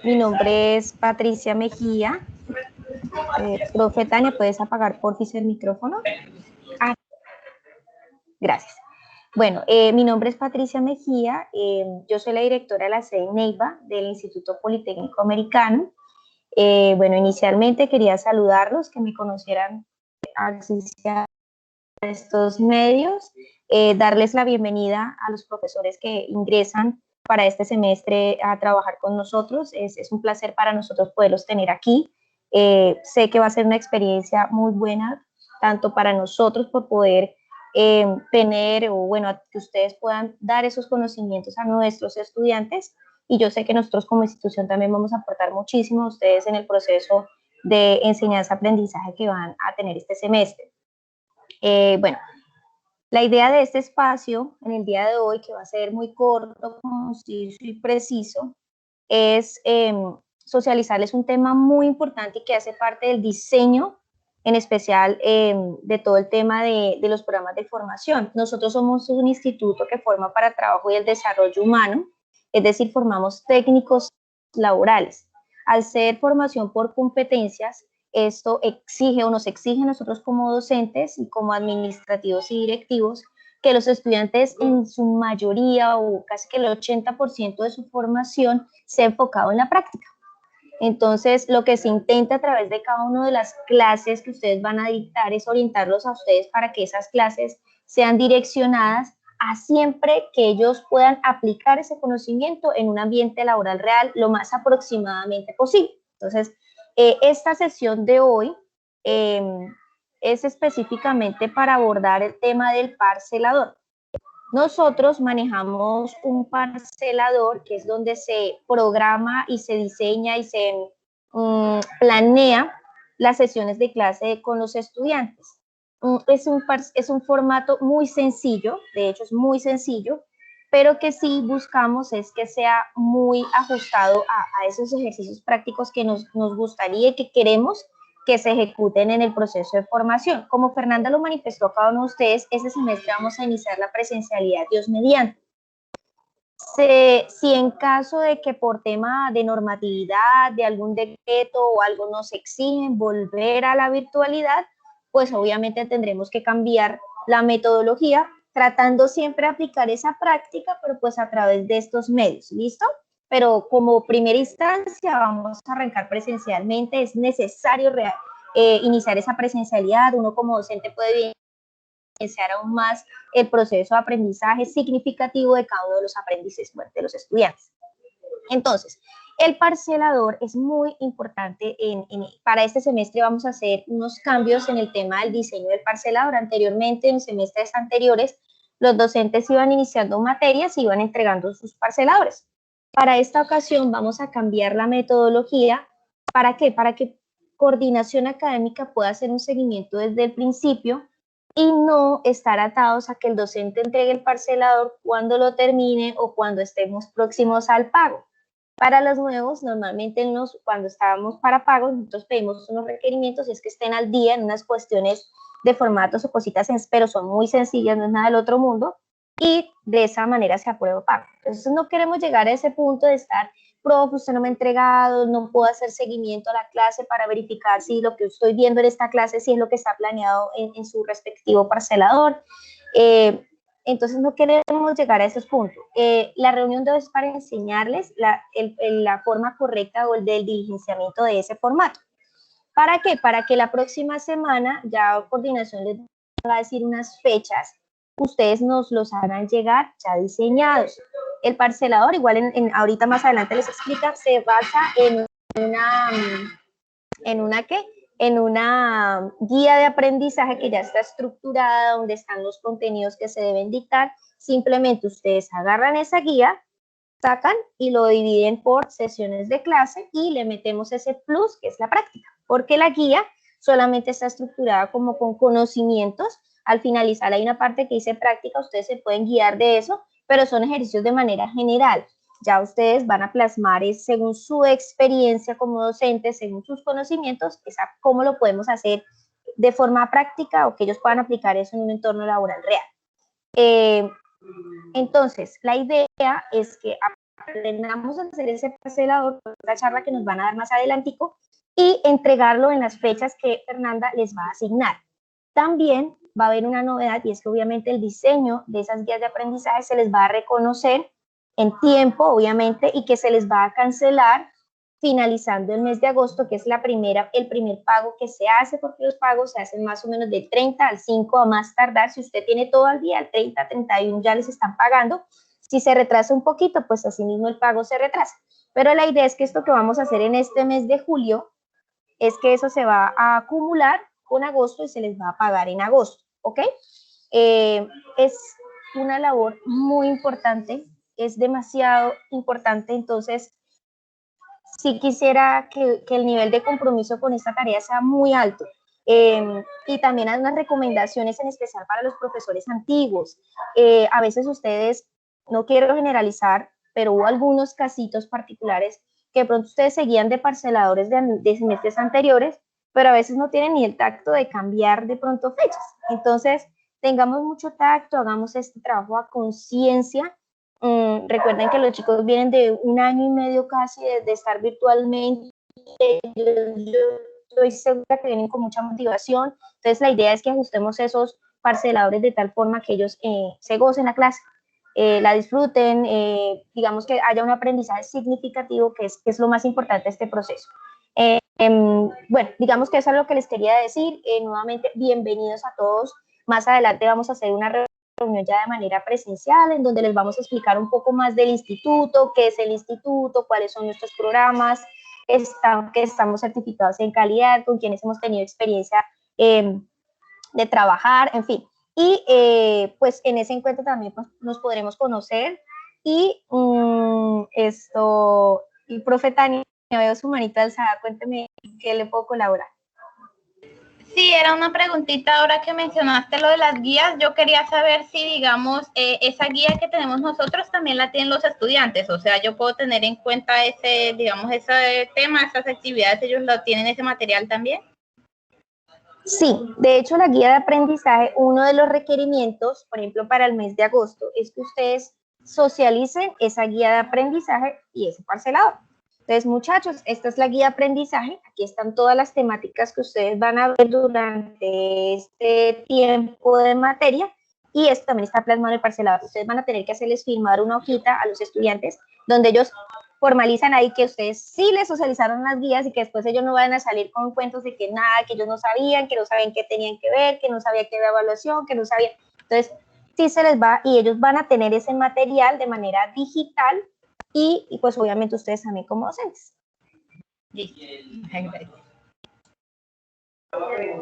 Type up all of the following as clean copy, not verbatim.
Mi nombre es Patricia Mejía. Profe Tania, ¿puedes apagar porfis el micrófono? Ah, gracias. Bueno, mi nombre es Patricia Mejía. Yo soy la directora de la sede en Neiva del Instituto Politécnico Americano. Bueno, inicialmente quería saludarlos, que me conocieran así sea estos medios, darles la bienvenida a los profesores que ingresan para este semestre a trabajar con nosotros. Es un placer para nosotros poderlos tener aquí. Sé que va a ser una experiencia muy buena, tanto para nosotros por poder tener, o bueno, que ustedes puedan dar esos conocimientos a nuestros estudiantes, y yo sé que nosotros como institución también vamos a aportar muchísimo a ustedes en el proceso de enseñanza-aprendizaje que van a tener este semestre. Bueno, la idea de este espacio en el día de hoy, que va a ser muy corto, conciso y preciso, es socializarles un tema muy importante que hace parte del diseño, en especial de todo el tema de los programas de formación. Nosotros somos un instituto que forma para el trabajo y el desarrollo humano, es decir, formamos técnicos laborales. Al ser formación por competencias, esto exige o nos exige a nosotros como docentes y como administrativos y directivos que los estudiantes en su mayoría o casi que el 80% de su formación sea enfocado en la práctica. Entonces, lo que se intenta a través de cada una de las clases que ustedes van a dictar es orientarlos a ustedes para que esas clases sean direccionadas a siempre que ellos puedan aplicar ese conocimiento en un ambiente laboral real lo más aproximadamente posible. Entonces, esta sesión de hoy eh, es específicamente para abordar el tema del parcelador. Nosotros manejamos un parcelador, que es donde se programa y se diseña y se planea las sesiones de clase con los estudiantes. Es un formato muy sencillo, de hecho es muy sencillo, pero que sí buscamos es que sea muy ajustado a esos ejercicios prácticos que nos gustaría y que queremos que se ejecuten en el proceso de formación. Como Fernanda lo manifestó a cada uno de ustedes, este semestre vamos a iniciar la presencialidad, Dios mediante. Si en caso de que por tema de normatividad, de algún decreto o algo nos exigen volver a la virtualidad, pues obviamente tendremos que cambiar la metodología, tratando siempre de aplicar esa práctica, pero pues a través de estos medios, ¿listo? Pero como primera instancia vamos a arrancar presencialmente, es necesario iniciar esa presencialidad, uno como docente puede iniciar aún más el proceso de aprendizaje significativo de cada uno de los aprendices, bueno, de los estudiantes. Entonces, el parcelador es muy importante. Para este semestre vamos a hacer unos cambios en el tema del diseño del parcelador. Anteriormente, en semestres anteriores, los docentes iban iniciando materias y iban entregando sus parceladores. Para esta ocasión vamos a cambiar la metodología. ¿Para qué? Para que coordinación académica pueda hacer un seguimiento desde el principio y no estar atados a que el docente entregue el parcelador cuando lo termine o cuando estemos próximos al pago. Para los nuevos, normalmente cuando estábamos para pagos, nosotros pedimos unos requerimientos y es que estén al día en unas cuestiones de formatos o cositas, pero son muy sencillas, no es nada del otro mundo, y de esa manera se aprueba pago. Entonces no queremos llegar a ese punto de estar, profe, usted no me ha entregado, no puedo hacer seguimiento a la clase para verificar si lo que estoy viendo en esta clase, si es lo que está planeado en su respectivo parcelador. Entonces no queremos llegar a esos puntos. La reunión de hoy es para enseñarles la forma correcta o el del diligenciamiento de ese formato. ¿Para qué? Para que la próxima semana ya coordinación les va a decir unas fechas, ustedes nos los harán llegar ya diseñados. El parcelador, igual ahorita más adelante les explica, se basa una, ¿en una qué? En una guía de aprendizaje que ya está estructurada, donde están los contenidos que se deben dictar. Simplemente ustedes agarran esa guía, sacan y lo dividen por sesiones de clase y le metemos ese plus que es la práctica, porque la guía solamente está estructurada como con conocimientos. Al finalizar hay una parte que dice práctica, ustedes se pueden guiar de eso, pero son ejercicios de manera general. Ya ustedes van a plasmar según su experiencia como docentes, según sus conocimientos, cómo lo podemos hacer de forma práctica o que ellos puedan aplicar eso en un entorno laboral real. Entonces, la idea es que aprendamos a hacer ese parcelador, la charla que nos van a dar más adelantico, y entregarlo en las fechas que Fernanda les va a asignar. También va a haber una novedad, y es que obviamente el diseño de esas guías de aprendizaje se les va a reconocer en tiempo, obviamente, y que se les va a cancelar finalizando el mes de agosto, que es el primer pago que se hace, porque los pagos se hacen más o menos del 30 al 5 a más tardar. Si usted tiene todo el día, el 30, 31 ya les están pagando. Si se retrasa un poquito, pues así mismo el pago se retrasa. Pero la idea es que esto que vamos a hacer en este mes de julio es que eso se va a acumular con agosto y se les va a pagar en agosto, ¿ok? Es una labor muy importante, es demasiado importante, entonces sí quisiera que el nivel de compromiso con esta tarea sea muy alto. Y también hay unas recomendaciones en especial para los profesores antiguos. A veces ustedes, no quiero generalizar, pero hubo algunos casitos particulares que de pronto ustedes seguían de parceladores de semestres anteriores, pero a veces no tienen ni el tacto de cambiar de pronto fechas. Entonces, tengamos mucho tacto, hagamos este trabajo a conciencia. Recuerden que los chicos vienen de un año y medio casi de estar virtualmente. Yo estoy segura que vienen con mucha motivación. Entonces, la idea es que ajustemos esos parceladores de tal forma que ellos se gocen la clase, la disfruten, digamos que haya un aprendizaje significativo, que es lo más importante de este proceso. Bueno, digamos que eso es lo que les quería decir. Nuevamente, bienvenidos a todos. Más adelante vamos a hacer una reunión ya de manera presencial, en donde les vamos a explicar un poco más del instituto, qué es el instituto, cuáles son nuestros programas, que estamos certificados en calidad, con quienes hemos tenido experiencia de trabajar, en fin. Y pues en ese encuentro también pues, nos podremos conocer. Y el profe Tania, veo su manita alzada, cuénteme qué le puedo colaborar. Sí, era una preguntita ahora que mencionaste lo de las guías. Yo quería saber si, digamos, esa guía que tenemos nosotros también la tienen los estudiantes. O sea, yo puedo tener en cuenta ese, digamos, ese tema, esas actividades, ellos lo tienen ese material también. Sí, de hecho la guía de aprendizaje, uno de los requerimientos, por ejemplo, para el mes de agosto, es que ustedes socialicen esa guía de aprendizaje y ese parcelador. Entonces, muchachos, esta es la guía de aprendizaje. Aquí están todas las temáticas que ustedes van a ver durante este tiempo de materia, y esto también está plasmado en el parcelador. Ustedes van a tener que hacerles firmar una hojita a los estudiantes donde ellos formalizan ahí que ustedes sí les socializaron las guías, y que después ellos no vayan a salir con cuentos de que nada, que ellos no sabían qué tenían que ver, que no sabían qué había evaluación, que no sabían. Entonces, sí se les va, y ellos van a tener ese material de manera digital, y pues obviamente ustedes también como docentes.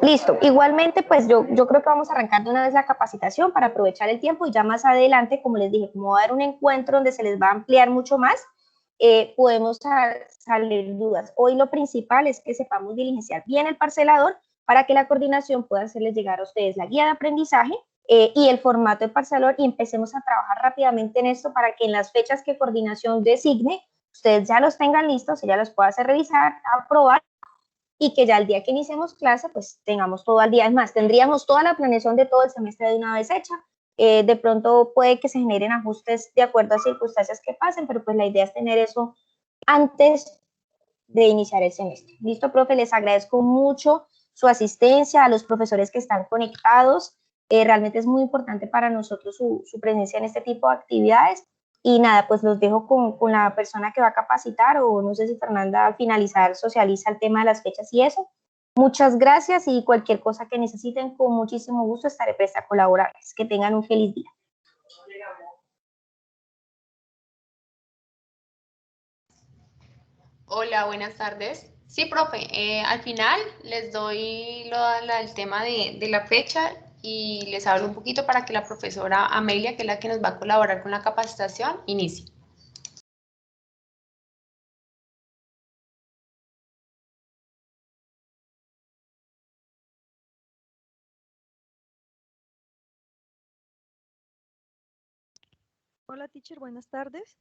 Listo, igualmente pues yo creo que vamos a arrancar de una vez la capacitación para aprovechar el tiempo, y ya más adelante, como les dije, como va a haber un encuentro donde se les va a ampliar mucho más, podemos salir dudas. Hoy lo principal es que sepamos diligenciar bien el parcelador para que la coordinación pueda hacerles llegar a ustedes la guía de aprendizaje y el formato de parcelador, y empecemos a trabajar rápidamente en esto para que en las fechas que coordinación designe, ustedes ya los tengan listos, ella los pueda hacer revisar, aprobar, y que ya el día que iniciemos clase, pues tengamos todo al día. Es más, tendríamos toda la planeación de todo el semestre de una vez hecha. De pronto puede que se generen ajustes de acuerdo a circunstancias que pasen, pero pues la idea es tener eso antes de iniciar el semestre. Listo, profe, les agradezco mucho su asistencia, a los profesores que están conectados. Realmente es muy importante para nosotros su presencia en este tipo de actividades. Y nada, pues los dejo con la persona que va a capacitar, o no sé si Fernanda al finalizar socializa el tema de las fechas y eso. Muchas gracias, y cualquier cosa que necesiten, con muchísimo gusto estaré presta a colaborarles. Que tengan un feliz día. Hola, buenas tardes. Sí, profe, al final les doy el tema de la fecha y les hablo un poquito para que la profesora Amelia, que es la que nos va a colaborar con la capacitación, inicie. Hola, teacher, buenas tardes.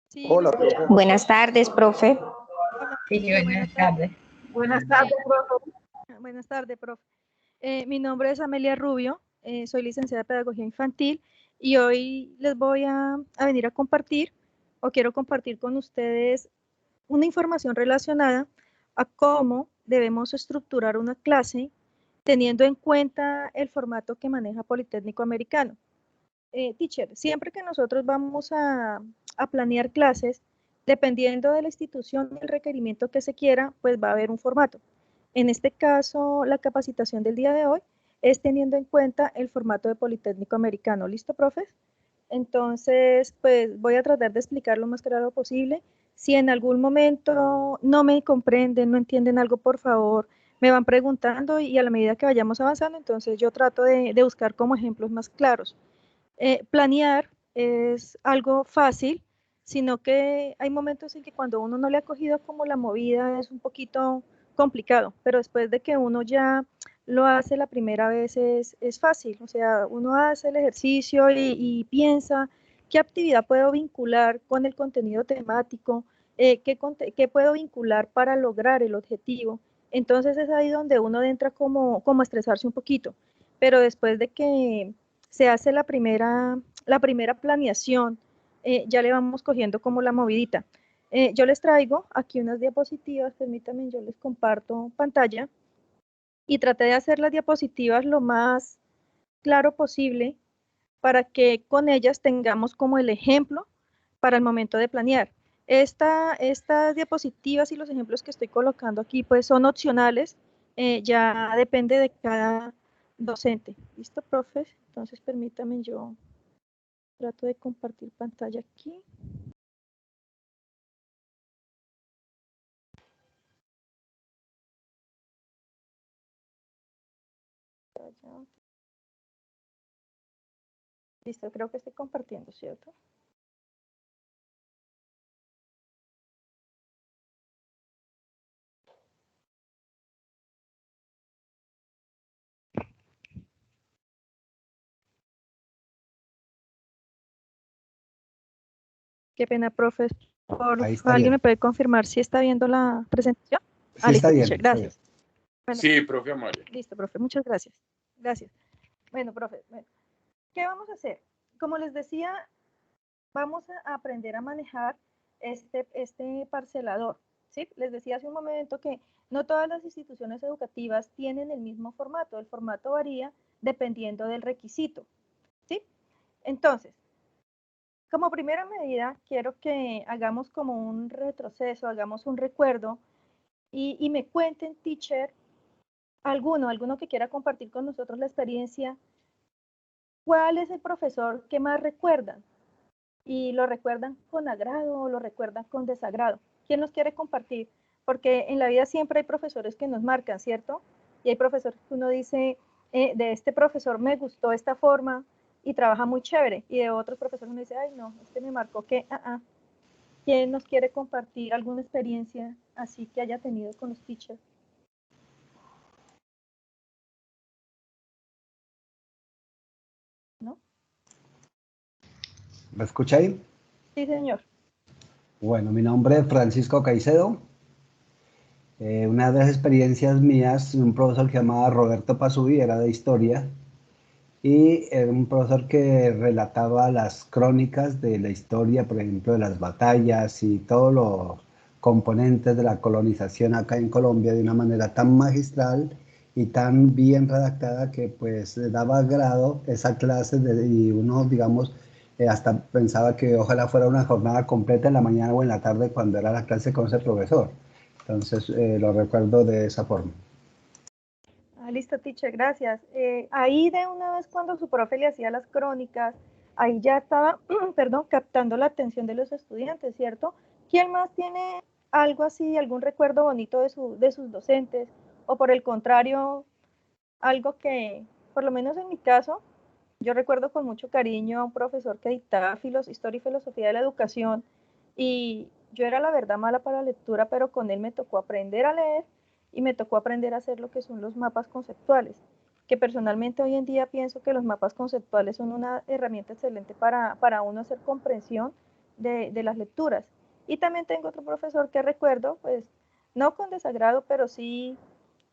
Sí, Hola, profe. Buenas tardes, profe. Hola, Sí, teacher, buenas tardes. Buenas tardes, profe. Buenas tardes, profe. Mi nombre es Amelia Rubio, soy licenciada en Pedagogía Infantil, y hoy les voy a venir a compartir o quiero compartir con ustedes una información relacionada a cómo debemos estructurar una clase teniendo en cuenta el formato que maneja Politécnico Americano. Teacher, siempre que nosotros vamos a planear clases, dependiendo de la institución y el requerimiento que se quiera, pues va a haber un formato. En este caso, la capacitación del día de hoy es teniendo en cuenta el formato de Politécnico Americano. ¿Listo, profes? Entonces, pues voy a tratar de explicar lo más claro posible. Si en algún momento no me comprenden, no entienden algo, por favor, me van preguntando y a la medida que vayamos avanzando, entonces yo trato de buscar como ejemplos más claros. Planear es algo fácil, sino que hay momentos en que cuando uno no le ha cogido como la movida es un poquito complicado, pero después de que uno ya lo hace la primera vez es fácil, o sea, uno hace el ejercicio y piensa qué actividad puedo vincular con el contenido temático, qué puedo vincular para lograr el objetivo. Entonces es ahí donde uno entra como a estresarse un poquito, pero después de que se hace la primera planeación, ya le vamos cogiendo como la movidita. Yo les traigo aquí unas diapositivas, permítanme, yo les comparto pantalla y traté de hacer las diapositivas lo más claro posible para que con ellas tengamos como el ejemplo para el momento de planear. Estas diapositivas y los ejemplos que estoy colocando aquí pues son opcionales, ya depende de cada docente. ¿Listo, profes? Entonces permítame, yo trato de compartir pantalla aquí. Listo, creo que estoy compartiendo, ¿cierto? Qué pena, profes. Ahí está ¿Alguien bien. me puede confirmar si está viendo la presentación? Sí, está Listo, bien. teacher, Está bien. gracias. Bueno, Sí, profe Amalia. listo, profe, muchas gracias. Gracias. Bueno, profe, ¿qué vamos a hacer? Como les decía, vamos a aprender a manejar este parcelador, ¿sí? Les decía hace un momento que no todas las instituciones educativas tienen el mismo formato. El formato varía dependiendo del requisito, ¿sí? Entonces, como primera medida, quiero que hagamos como un retroceso, hagamos un recuerdo y me cuenten, teacher, alguno que quiera compartir con nosotros la experiencia. ¿Cuál es el profesor que más recuerdan? ¿Y lo recuerdan con agrado o lo recuerdan con desagrado? ¿Quién nos quiere compartir? Porque en la vida siempre hay profesores que nos marcan, ¿cierto? Y hay profesores que uno dice, de este profesor me gustó esta forma y trabaja muy chévere. Y de otros profesores uno dice, ay no, este me marcó que, ¿Quién nos quiere compartir alguna experiencia así que haya tenido con los teachers? ¿No? ¿Me escucha ahí? Sí, señor. Bueno, mi nombre es Francisco Caicedo. Una de las experiencias mías, un profesor que llamaba Roberto Pasubi, era de historia, y era un profesor que relataba las crónicas de la historia, por ejemplo, de las batallas y todos los componentes de la colonización acá en Colombia de una manera tan magistral y tan bien redactada que pues le daba agrado esa clase y uno, digamos, hasta pensaba que ojalá fuera una jornada completa en la mañana o en la tarde cuando era la clase con ese profesor. Entonces lo recuerdo de esa forma. Listo, teacher, gracias. Ahí de una vez cuando su profe le hacía las crónicas, ahí ya estaba, perdón, captando la atención de los estudiantes, ¿cierto? ¿Quién más tiene algo así, algún recuerdo bonito de sus docentes? O por el contrario, algo que, por lo menos en mi caso, yo recuerdo con mucho cariño a un profesor que dictaba historia y filosofía de la educación y yo era la verdad mala para la lectura, pero con él me tocó aprender a leer y me tocó aprender a hacer lo que son los mapas conceptuales, que personalmente hoy en día pienso que los mapas conceptuales son una herramienta excelente para uno hacer comprensión de las lecturas. Y también tengo otro profesor que recuerdo, pues no con desagrado, pero sí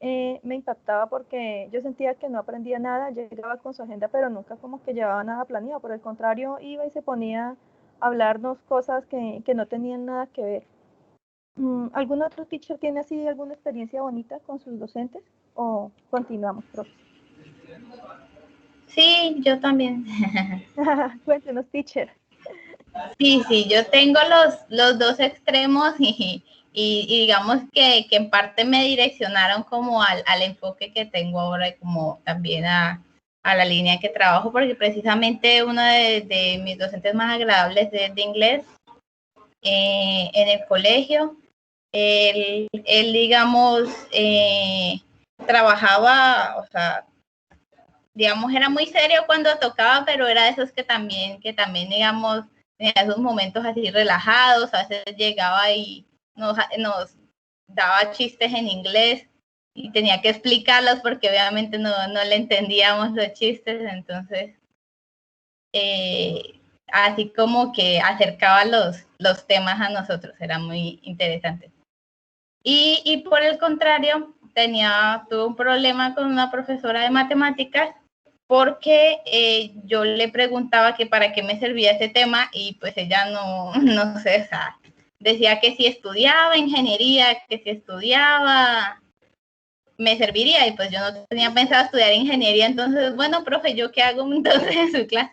me impactaba porque yo sentía que no aprendía nada, llegaba con su agenda, pero nunca como que llevaba nada planeado. Por el contrario, iba y se ponía a hablarnos cosas que no tenían nada que ver. ¿Algún otro teacher tiene así alguna experiencia bonita con sus docentes? ¿O continuamos, profe? Sí, yo también. Cuéntenos, teacher. Sí, yo tengo los dos extremos y digamos que en parte me direccionaron como al enfoque que tengo ahora y como también a la línea que trabajo, porque precisamente uno de mis docentes más agradables de inglés en el colegio, él digamos, trabajaba, o sea, digamos, era muy serio cuando tocaba, pero era de esos que también, digamos, en esos momentos así relajados, a veces llegaba y nos daba chistes en inglés y tenía que explicarlos porque obviamente no le entendíamos los chistes, entonces así como que acercaba los temas a nosotros, era muy interesante. Y por el contrario, tuve un problema con una profesora de matemáticas porque yo le preguntaba que para qué me servía ese tema y pues ella no sé, o sea, decía que si estudiaba ingeniería, que si estudiaba me serviría y pues yo no tenía pensado estudiar ingeniería, entonces, bueno, profe, ¿yo qué hago entonces en su clase?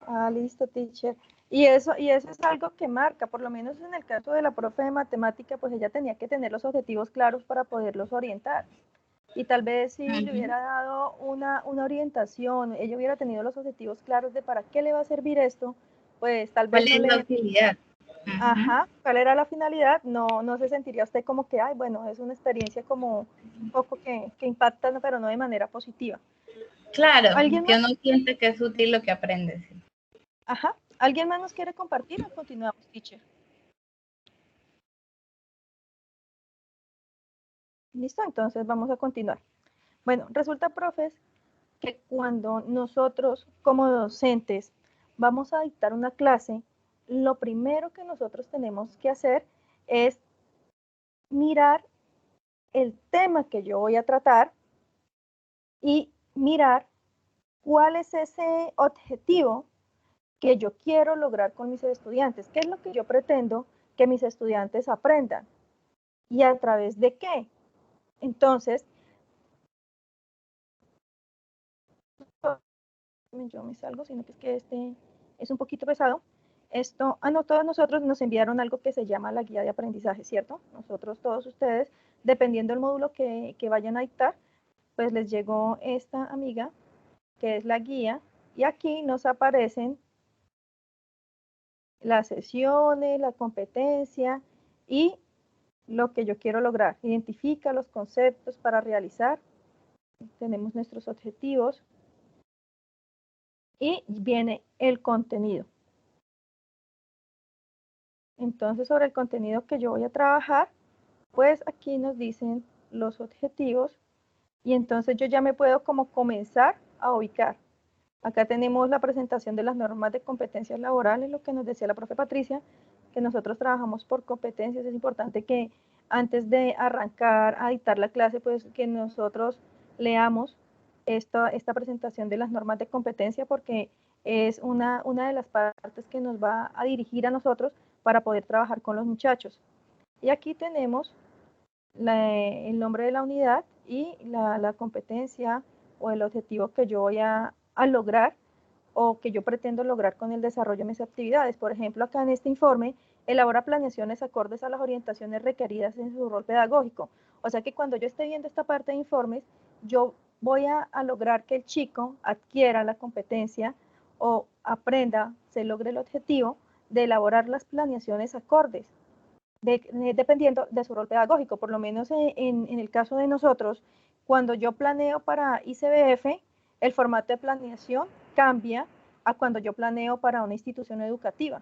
Ah, listo, teacher. Y eso es algo que marca, por lo menos en el caso de la profe de matemática, pues ella tenía que tener los objetivos claros para poderlos orientar. Y tal vez si le hubiera dado una orientación, ella hubiera tenido los objetivos claros de para qué le va a servir esto, pues tal ¿Cuál vez no es la le... utilidad? Ajá, ¿cuál era la finalidad? No se sentiría usted como que, ay, bueno, es una experiencia como un poco que impacta, pero no de manera positiva. Claro, ¿Alguien que más? uno siente que es útil lo que aprende. Sí. Ajá. ¿Alguien más nos quiere compartir o continuamos, teacher? Listo, entonces vamos a continuar. Bueno, resulta, profes, que cuando nosotros como docentes vamos a dictar una clase, lo primero que nosotros tenemos que hacer es mirar el tema que yo voy a tratar y mirar cuál es ese objetivo que yo quiero lograr con mis estudiantes, qué es lo que yo pretendo que mis estudiantes aprendan y a través de qué. Entonces, yo me salgo, sino que es que este es un poquito pesado. Esto, todos nosotros nos enviaron algo que se llama la guía de aprendizaje, ¿cierto? Nosotros, todos ustedes, dependiendo del módulo que vayan a dictar, pues les llegó esta amiga, que es la guía, y aquí nos aparecen las sesiones, la competencia y lo que yo quiero lograr. Identifica los conceptos para realizar, tenemos nuestros objetivos y viene el contenido. Entonces, sobre el contenido que yo voy a trabajar, pues aquí nos dicen los objetivos y entonces yo ya me puedo como comenzar a ubicar. Acá tenemos la presentación de las normas de competencias laborales, lo que nos decía la profe Patricia, que nosotros trabajamos por competencias. Es importante que antes de arrancar a dictar la clase, pues que nosotros leamos esta presentación de las normas de competencia porque es una de las partes que nos va a dirigir a nosotros para poder trabajar con los muchachos. Y aquí tenemos el nombre de la unidad y la competencia o el objetivo que yo voy a lograr o que yo pretendo lograr con el desarrollo de mis actividades. Por ejemplo, acá en este informe, elabora planeaciones acordes a las orientaciones requeridas en su rol pedagógico. O sea que cuando yo esté viendo esta parte de informes, yo voy a lograr que el chico adquiera la competencia o aprenda, se logre el objetivo de elaborar las planeaciones acordes dependiendo de su rol pedagógico. Por lo menos en el caso de nosotros, cuando yo planeo para ICBF, el formato de planeación cambia a cuando yo planeo para una institución educativa.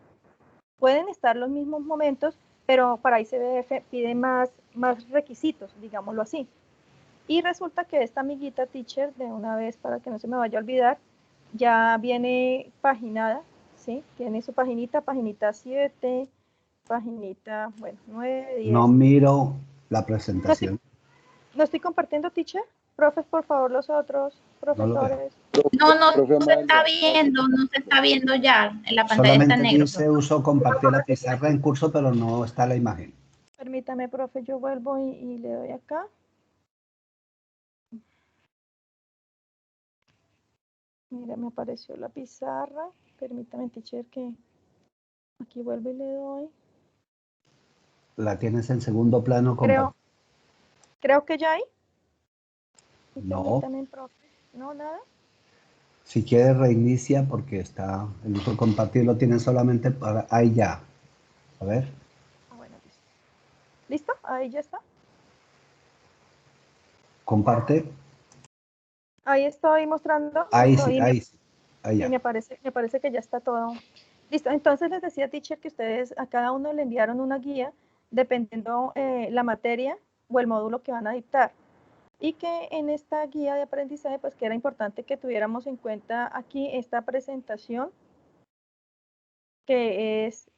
Pueden estar los mismos momentos, pero para ICBF pide más requisitos, digámoslo así. Y resulta que esta amiguita teacher, de una vez para que no se me vaya a olvidar, ya viene paginada, ¿sí? Tiene su paginita 7, paginita, bueno, 9, 10. No miro la No, sí, presentación. ¿No estoy compartiendo, teacher? Profes, por favor, los otros No lo veo. profesores. No Profe se está Amalda. viendo, no se está viendo ya. En la pantalla está Solamente en negro. dice uso compartir la pizarra en curso, pero no está la imagen. Permítame, profe, yo vuelvo y le doy acá. Mira, me apareció la pizarra. Permítame, teacher, que aquí vuelvo y le doy. La tienes en segundo plano. Creo que ya hay. Y No. permítame, profe. No, nada. Si quieres reinicia porque está el uso compartir lo tienes solamente para ahí ya. A ver. Ah, bueno, listo. ¿Listo? Ahí ya está. Comparte. Ahí estoy mostrando. Ahí Listo. sí, Y ahí sí. Ahí sí, ya. me parece que ya está todo. Listo. Entonces les decía, teacher, que ustedes a cada uno le enviaron una guía dependiendo la materia o el módulo que van a dictar. Y que en esta guía de aprendizaje, pues que era importante que tuviéramos en cuenta aquí esta presentación, que es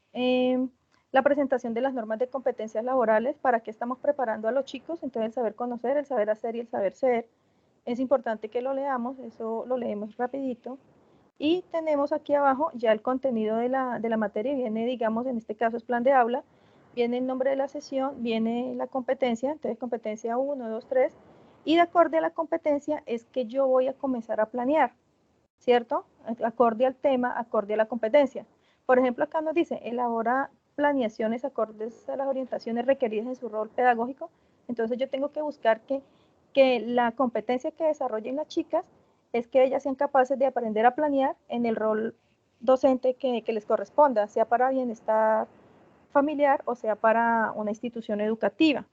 la presentación de las normas de competencias laborales, para qué estamos preparando a los chicos. Entonces el saber conocer, el saber hacer y el saber ser. Es importante que lo leamos, eso lo leemos rapidito. Y tenemos aquí abajo ya el contenido de la materia, viene, digamos, en este caso es plan de aula, viene el nombre de la sesión, viene la competencia, entonces competencia 1, 2, 3, y de acorde a la competencia es que yo voy a comenzar a planear, ¿cierto? Acorde al tema, acorde a la competencia. Por ejemplo, acá nos dice, elabora planeaciones acordes a las orientaciones requeridas en su rol pedagógico. Entonces yo tengo que buscar que la competencia que desarrollen las chicas es que ellas sean capaces de aprender a planear en el rol docente que les corresponda, sea para bienestar familiar o sea para una institución educativa.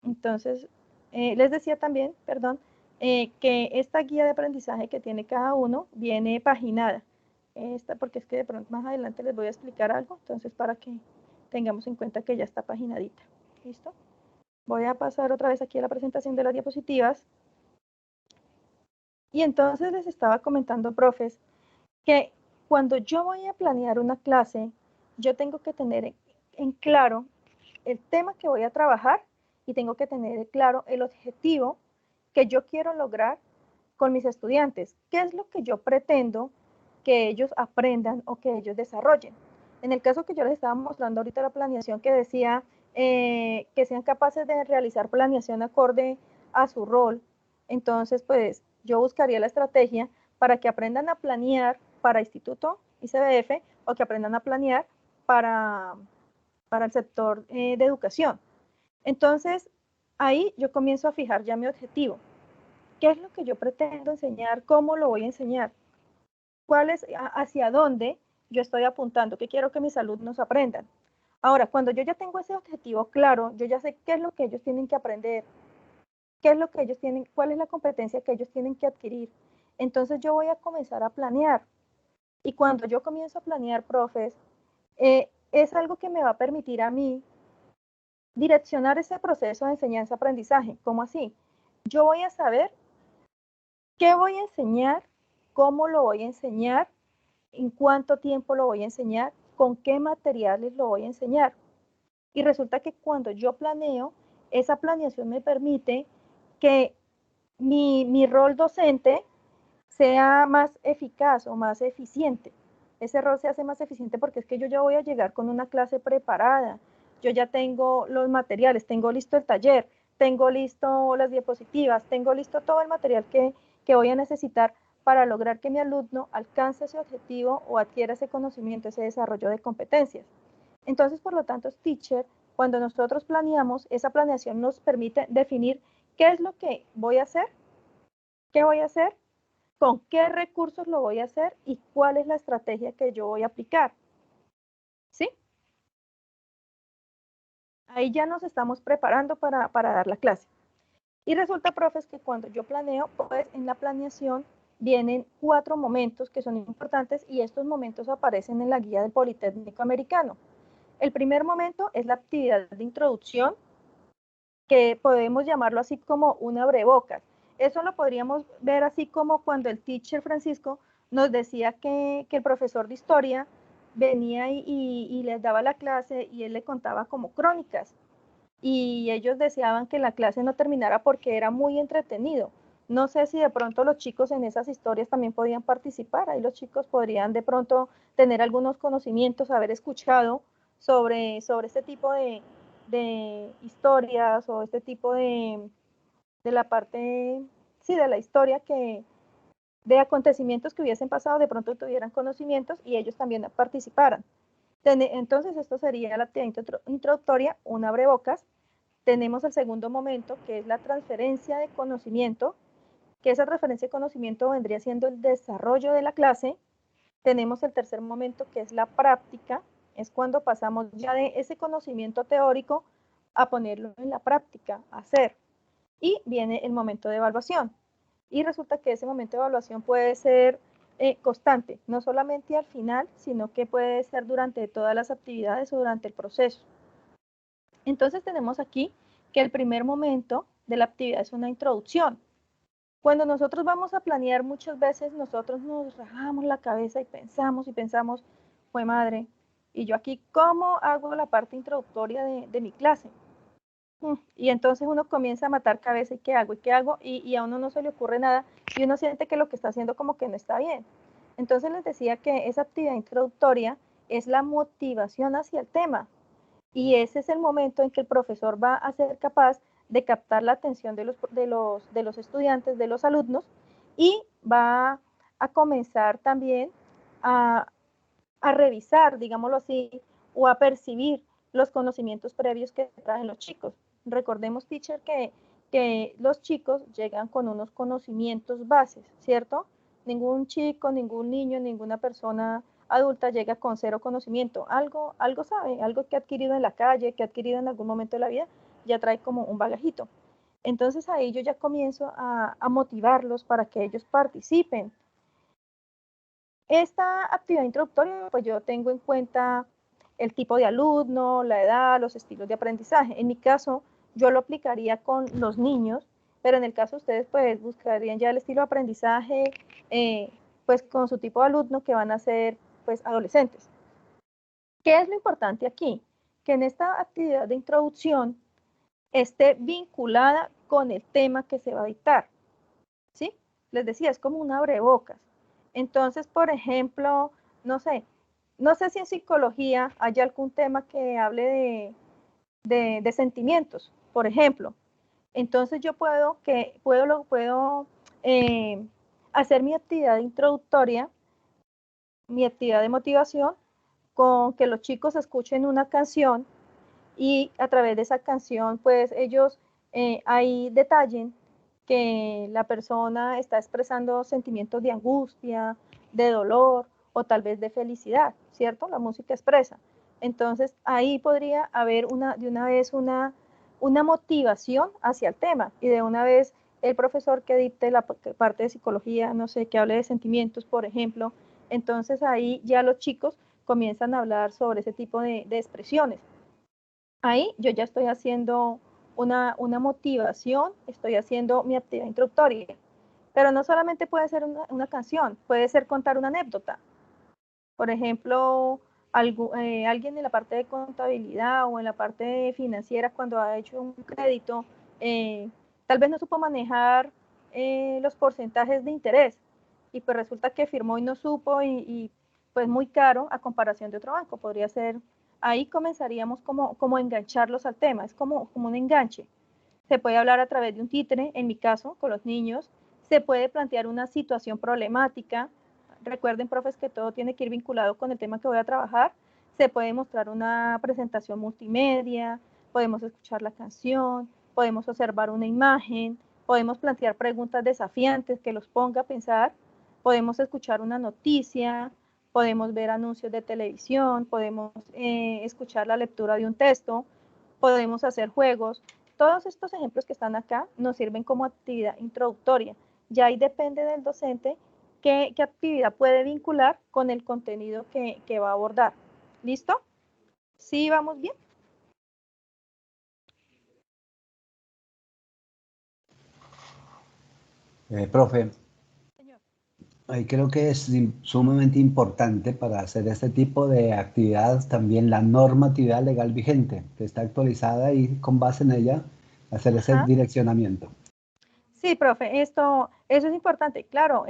Entonces, les decía también, perdón, que esta guía de aprendizaje que tiene cada uno viene paginada. Porque es que de pronto más adelante les voy a explicar algo, entonces para que tengamos en cuenta que ya está paginadita. ¿Listo? Voy a pasar otra vez aquí a la presentación de las diapositivas. Y entonces les estaba comentando, profes, que cuando yo voy a planear una clase, yo tengo que tener en claro el tema que voy a trabajar y tengo que tener claro el objetivo que yo quiero lograr con mis estudiantes. ¿Qué es lo que yo pretendo que ellos aprendan o que ellos desarrollen? En el caso que yo les estaba mostrando ahorita la planeación que decía que sean capaces de realizar planeación acorde a su rol, entonces pues yo buscaría la estrategia para que aprendan a planear para instituto y CBF o que aprendan a planear para el sector de educación. Entonces, ahí yo comienzo a fijar ya mi objetivo. ¿Qué es lo que yo pretendo enseñar? ¿Cómo lo voy a enseñar? ¿Cuál es, hacia dónde yo estoy apuntando? ¿Qué quiero que mis alumnos aprendan? Ahora, cuando yo ya tengo ese objetivo claro, yo ya sé qué es lo que ellos tienen que aprender, qué es lo que ellos tienen, cuál es la competencia que ellos tienen que adquirir. Entonces yo voy a comenzar a planear. Y cuando yo comienzo a planear, profes, es algo que me va a permitir a mí direccionar ese proceso de enseñanza-aprendizaje. ¿Cómo así? Yo voy a saber qué voy a enseñar, cómo lo voy a enseñar, en cuánto tiempo lo voy a enseñar, con qué materiales lo voy a enseñar. Y resulta que cuando yo planeo, esa planeación me permite que mi rol docente sea más eficaz o más eficiente. Ese rol se hace más eficiente porque es que yo ya voy a llegar con una clase preparada, yo ya tengo los materiales, tengo listo el taller, tengo listo las diapositivas, tengo listo todo el material que voy a necesitar para lograr que mi alumno alcance ese objetivo o adquiera ese conocimiento, ese desarrollo de competencias. Entonces, por lo tanto, teacher, cuando nosotros planeamos, esa planeación nos permite definir qué es lo que voy a hacer, qué voy a hacer, con qué recursos lo voy a hacer y cuál es la estrategia que yo voy a aplicar. ¿Sí? Ahí ya nos estamos preparando para dar la clase. Y resulta, profes, que cuando yo planeo, pues en la planeación vienen 4 momentos que son importantes y estos momentos aparecen en la guía del Politécnico Americano. El primer momento es la actividad de introducción, que podemos llamarlo así como un abrebocas. Eso lo podríamos ver así como cuando el teacher Francisco nos decía que el profesor de historia venía y les daba la clase y él le contaba como crónicas. y ellos deseaban que la clase no terminara porque era muy entretenido. No sé si de pronto los chicos en esas historias también podían participar, ahí los chicos podrían de pronto tener algunos conocimientos, haber escuchado sobre este tipo de historias o este tipo de la parte, sí, de la historia de acontecimientos que hubiesen pasado, de pronto tuvieran conocimientos y ellos también participaran. Entonces, esto sería la actividad introductoria, un abrebocas. Tenemos el segundo momento, que es la transferencia de conocimiento, que esa transferencia de conocimiento vendría siendo el desarrollo de la clase. Tenemos el tercer momento, que es la práctica, es cuando pasamos ya de ese conocimiento teórico a ponerlo en la práctica, a hacer. Y viene el momento de evaluación. Y resulta que ese momento de evaluación puede ser constante, no solamente al final, sino que puede ser durante todas las actividades o durante el proceso. Entonces tenemos aquí que el primer momento de la actividad es una introducción. Cuando nosotros vamos a planear, muchas veces nosotros nos rajamos la cabeza y pensamos, fue madre, y yo aquí, ¿cómo hago la parte introductoria de mi clase? Y entonces uno comienza a matar cabeza, ¿y qué hago? ¿Y qué hago? Y a uno no se le ocurre nada y uno siente que lo que está haciendo como que no está bien. Entonces les decía que esa actividad introductoria es la motivación hacia el tema y ese es el momento en que el profesor va a ser capaz de captar la atención de los estudiantes, de los alumnos y va a comenzar también a, a revisar, digámoslo así, o a percibir los conocimientos previos que traen los chicos. Recordemos, teacher, que los chicos llegan con unos conocimientos bases, ¿cierto? Ningún chico, ningún niño, ninguna persona adulta llega con cero conocimiento. Algo sabe, algo que ha adquirido en la calle, que ha adquirido en algún momento de la vida, ya trae como un bagajito. Entonces ahí yo ya comienzo a motivarlos para que ellos participen. Esta actividad introductoria, pues yo tengo en cuenta el tipo de alumno, la edad, los estilos de aprendizaje. En mi caso, yo lo aplicaría con los niños, pero en el caso de ustedes, pues buscarían ya el estilo de aprendizaje, pues con su tipo de alumno que van a ser, pues, adolescentes. ¿Qué es lo importante aquí? Que en esta actividad de introducción esté vinculada con el tema que se va a dictar, ¿sí? Les decía, es como un abrebocas. Entonces, por ejemplo, no sé si en psicología hay algún tema que hable de sentimientos, por ejemplo. Entonces yo puedo hacer mi actividad introductoria, mi actividad de motivación, con que los chicos escuchen una canción y a través de esa canción, pues ellos ahí detallen que la persona está expresando sentimientos de angustia, de dolor o tal vez de felicidad, ¿cierto? La música expresa. Entonces ahí podría haber de una vez una motivación hacia el tema y de una vez el profesor que dicte la parte de psicología, no sé, que hable de sentimientos, por ejemplo, entonces ahí ya los chicos comienzan a hablar sobre ese tipo de expresiones. Ahí yo ya estoy haciendo una motivación, estoy haciendo mi actividad introductoria. Pero no solamente puede ser una canción, puede ser contar una anécdota. Por ejemplo, alguien en la parte de contabilidad o en la parte financiera cuando ha hecho un crédito, tal vez no supo manejar los porcentajes de interés y pues resulta que firmó y no supo y pues muy caro a comparación de otro banco. Podría ser, ahí comenzaríamos como engancharlos al tema, es como un enganche. Se puede hablar a través de un títere, en mi caso, con los niños. Se puede plantear una situación problemática. Recuerden, profes, que todo tiene que ir vinculado con el tema que voy a trabajar. Se puede mostrar una presentación multimedia, podemos escuchar la canción, podemos observar una imagen, podemos plantear preguntas desafiantes que los ponga a pensar, podemos escuchar una noticia, podemos ver anuncios de televisión, podemos escuchar la lectura de un texto, podemos hacer juegos. Todos estos ejemplos que están acá nos sirven como actividad introductoria. Ya ahí depende del docente qué actividad puede vincular con el contenido que va a abordar. ¿Listo? ¿Sí vamos bien? Profe, Señor. Ahí creo que es sumamente importante para hacer este tipo de actividades también la normatividad legal vigente, que está actualizada y con base en ella hacer ese Ajá. direccionamiento. Sí, profe, eso es importante. Claro,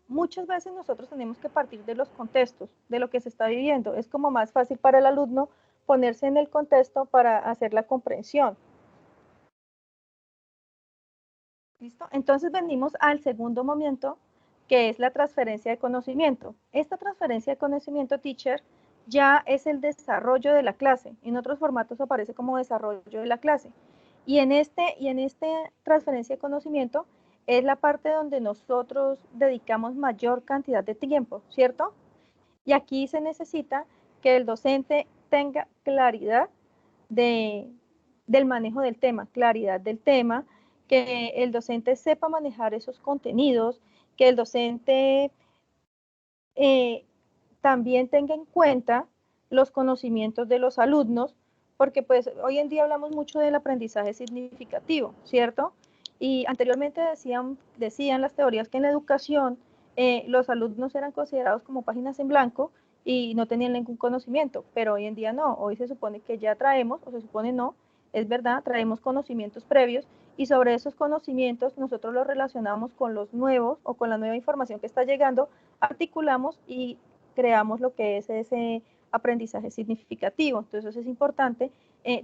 muchas veces nosotros tenemos que partir de los contextos, de lo que se está viviendo. Es como más fácil para el alumno ponerse en el contexto para hacer la comprensión. ¿Listo? Entonces venimos al segundo momento, que es la transferencia de conocimiento. Esta transferencia de conocimiento, teacher, ya es el desarrollo de la clase. En otros formatos aparece como desarrollo de la clase. Y en este transferencia de conocimiento es la parte donde nosotros dedicamos mayor cantidad de tiempo, ¿cierto? Y aquí se necesita que el docente tenga claridad de, del manejo del tema, claridad del tema, que el docente sepa manejar esos contenidos, que el docente eh, también tenga en cuenta los conocimientos de los alumnos, porque pues hoy en día hablamos mucho del aprendizaje significativo, ¿cierto? Y anteriormente decían las teorías que en la educación los alumnos eran considerados como páginas en blanco y no tenían ningún conocimiento, pero hoy en día no, hoy se supone que ya traemos, o se supone no, es verdad, traemos conocimientos previos y sobre esos conocimientos nosotros los relacionamos con los nuevos o con la nueva información que está llegando, articulamos y creamos lo que es ese aprendizaje significativo. Entonces es importante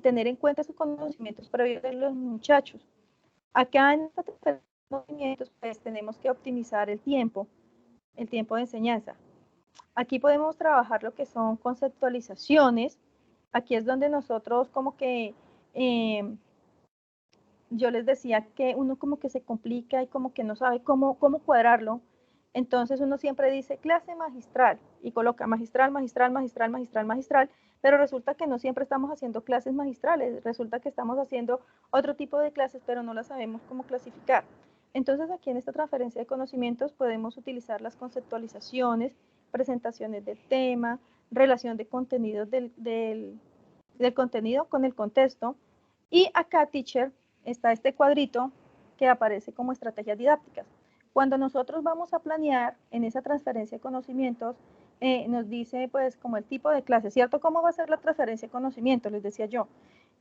tener en cuenta esos conocimientos previos de los muchachos. Acá en estos conocimientos pues tenemos que optimizar el tiempo de enseñanza. Aquí podemos trabajar lo que son conceptualizaciones. Aquí es donde nosotros como que yo les decía que uno como que se complica y como que no sabe cómo cuadrarlo. Entonces uno siempre dice clase magistral y coloca magistral, magistral, magistral, magistral, magistral, pero resulta que no siempre estamos haciendo clases magistrales, resulta que estamos haciendo otro tipo de clases, pero no las sabemos cómo clasificar. Entonces aquí en esta transferencia de conocimientos podemos utilizar las conceptualizaciones, presentaciones del tema, relación de contenidos del contenido con el contexto. Y acá, teacher, está este cuadrito que aparece como estrategias didácticas. Cuando nosotros vamos a planear en esa transferencia de conocimientos, nos dice pues como el tipo de clase, ¿cierto? ¿Cómo va a ser la transferencia de conocimientos? Les decía yo.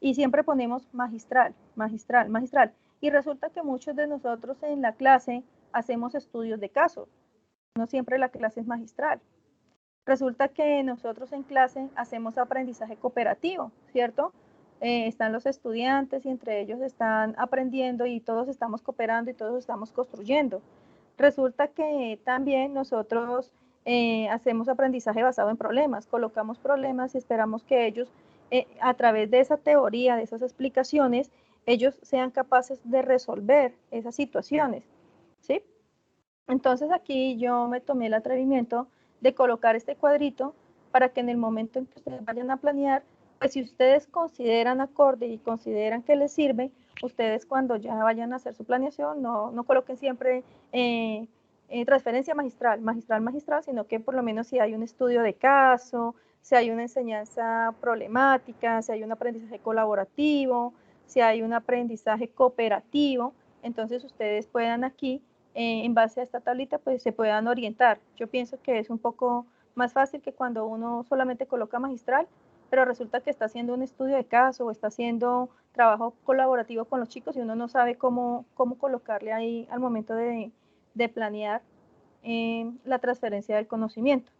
Y siempre ponemos magistral, magistral, magistral. Y resulta que muchos de nosotros en la clase hacemos estudios de caso. No siempre la clase es magistral. Resulta que nosotros en clase hacemos aprendizaje cooperativo, ¿cierto? Están los estudiantes y entre ellos están aprendiendo y todos estamos cooperando y todos estamos construyendo. Resulta que también nosotros hacemos aprendizaje basado en problemas, colocamos problemas y esperamos que ellos, a través de esa teoría, de esas explicaciones, ellos sean capaces de resolver esas situaciones, ¿sí? Entonces aquí yo me tomé el atrevimiento de colocar este cuadrito para que en el momento en que ustedes vayan a planear, pues si ustedes consideran acorde y consideran que les sirve, ustedes cuando ya vayan a hacer su planeación no coloquen siempre transferencia magistral, magistral, magistral, sino que por lo menos si hay un estudio de caso, si hay una enseñanza problemática, si hay un aprendizaje colaborativo, si hay un aprendizaje cooperativo, entonces ustedes puedan aquí en base a esta tablita, pues se puedan orientar. Yo pienso que es un poco más fácil que cuando uno solamente coloca magistral, pero resulta que está haciendo un estudio de caso o está haciendo trabajo colaborativo con los chicos y uno no sabe cómo colocarle ahí al momento de planear la transferencia del conocimiento.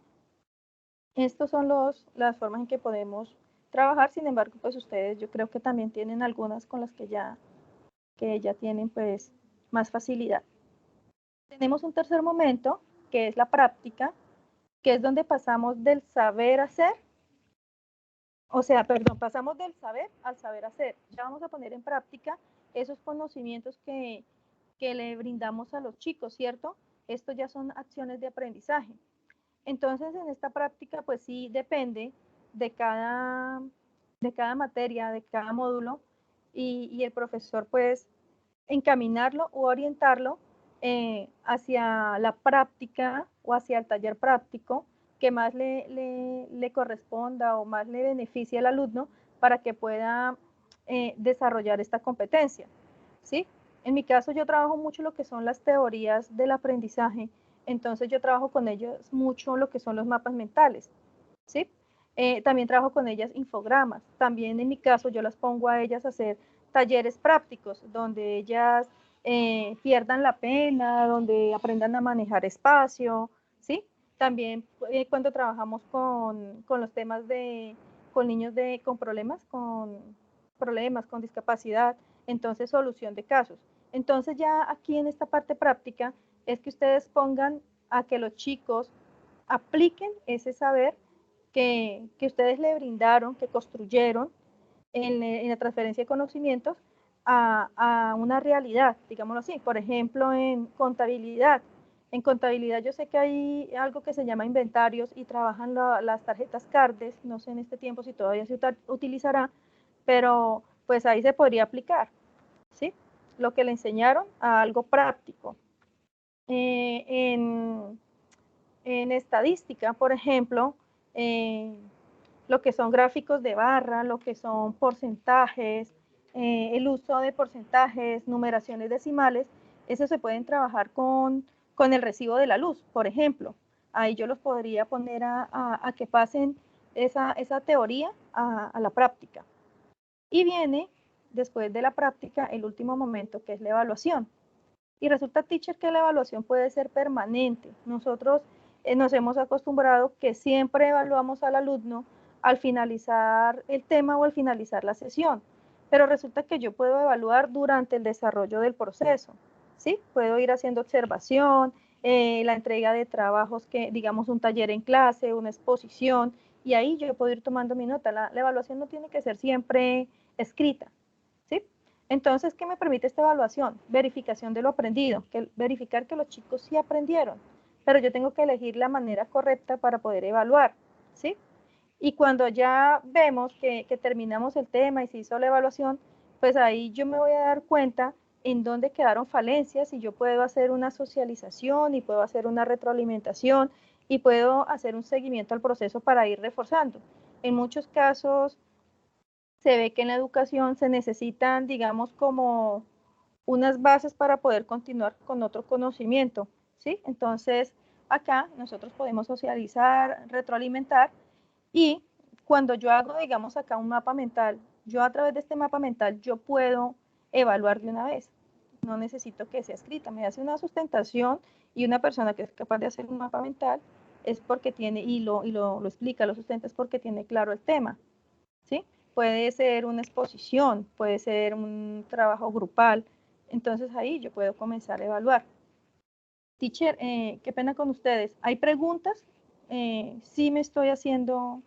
Estos son las formas en que podemos trabajar, sin embargo, pues ustedes yo creo que también tienen algunas con las que ya tienen pues más facilidad. Tenemos un tercer momento, que es la práctica, que es donde pasamos del saber hacer, o sea, perdón, pasamos del saber al saber hacer. Ya vamos a poner en práctica esos conocimientos que le brindamos a los chicos, ¿cierto? Esto ya son acciones de aprendizaje. Entonces, en esta práctica, pues sí depende de cada materia, de cada módulo, y el profesor, pues, encaminarlo o orientarlo hacia la práctica o hacia el taller práctico que más le corresponda o más le beneficie al alumno para que pueda desarrollar esta competencia, ¿sí? En mi caso yo trabajo mucho lo que son las teorías del aprendizaje, Entonces yo trabajo con ellos mucho lo que son los mapas mentales, ¿sí? También trabajo con ellas infogramas. También en mi caso yo las pongo a ellas a hacer talleres prácticos donde ellas pierdan la pena, donde aprendan a manejar espacio, ¿sí? También cuando trabajamos con los temas con niños con problemas, con discapacidad, entonces solución de casos. Entonces ya aquí en esta parte práctica es que ustedes pongan a que los chicos apliquen ese saber que ustedes le brindaron, que construyeron en la transferencia de conocimientos a una realidad, digámoslo así. Por ejemplo, en contabilidad. En contabilidad yo sé que hay algo que se llama inventarios y trabajan las tarjetas CARDES, no sé en este tiempo si todavía se utilizará, pero pues ahí se podría aplicar, ¿sí? Lo que le enseñaron a algo práctico. En estadística, por ejemplo, lo que son gráficos de barra, lo que son porcentajes, el uso de porcentajes, numeraciones decimales, eso se pueden trabajar con el recibo de la luz, por ejemplo. Ahí yo los podría poner a que pasen esa teoría a la práctica. Y viene, después de la práctica, el último momento, que es la evaluación. Y resulta, teacher, que la evaluación puede ser permanente. Nosotros nos hemos acostumbrado que siempre evaluamos al alumno al finalizar el tema o al finalizar la sesión. Pero resulta que yo puedo evaluar durante el desarrollo del proceso, ¿sí? Puedo ir haciendo observación, la entrega de trabajos, que digamos un taller en clase, una exposición, y ahí yo puedo ir tomando mi nota. La evaluación no tiene que ser siempre escrita, ¿sí? Entonces, ¿qué me permite esta evaluación? Verificación de lo aprendido, verificar que los chicos sí aprendieron, pero yo tengo que elegir la manera correcta para poder evaluar, ¿sí? Y cuando ya vemos que terminamos el tema y se hizo la evaluación, pues ahí yo me voy a dar cuenta en dónde quedaron falencias y yo puedo hacer una socialización y puedo hacer una retroalimentación y puedo hacer un seguimiento al proceso para ir reforzando. En muchos casos se ve que en la educación se necesitan, digamos, como unas bases para poder continuar con otro conocimiento, ¿sí? Entonces, acá nosotros podemos socializar, retroalimentar, y cuando yo hago, digamos, acá un mapa mental, yo a través de este mapa mental, yo puedo evaluar de una vez. No necesito que sea escrita, me hace una sustentación y una persona que es capaz de hacer un mapa mental es porque tiene, y lo explica, lo sustenta, es porque tiene claro el tema, ¿sí? Puede ser una exposición, puede ser un trabajo grupal, entonces ahí yo puedo comenzar a evaluar. Teacher, qué pena con ustedes. ¿Hay preguntas? Sí me estoy haciendo...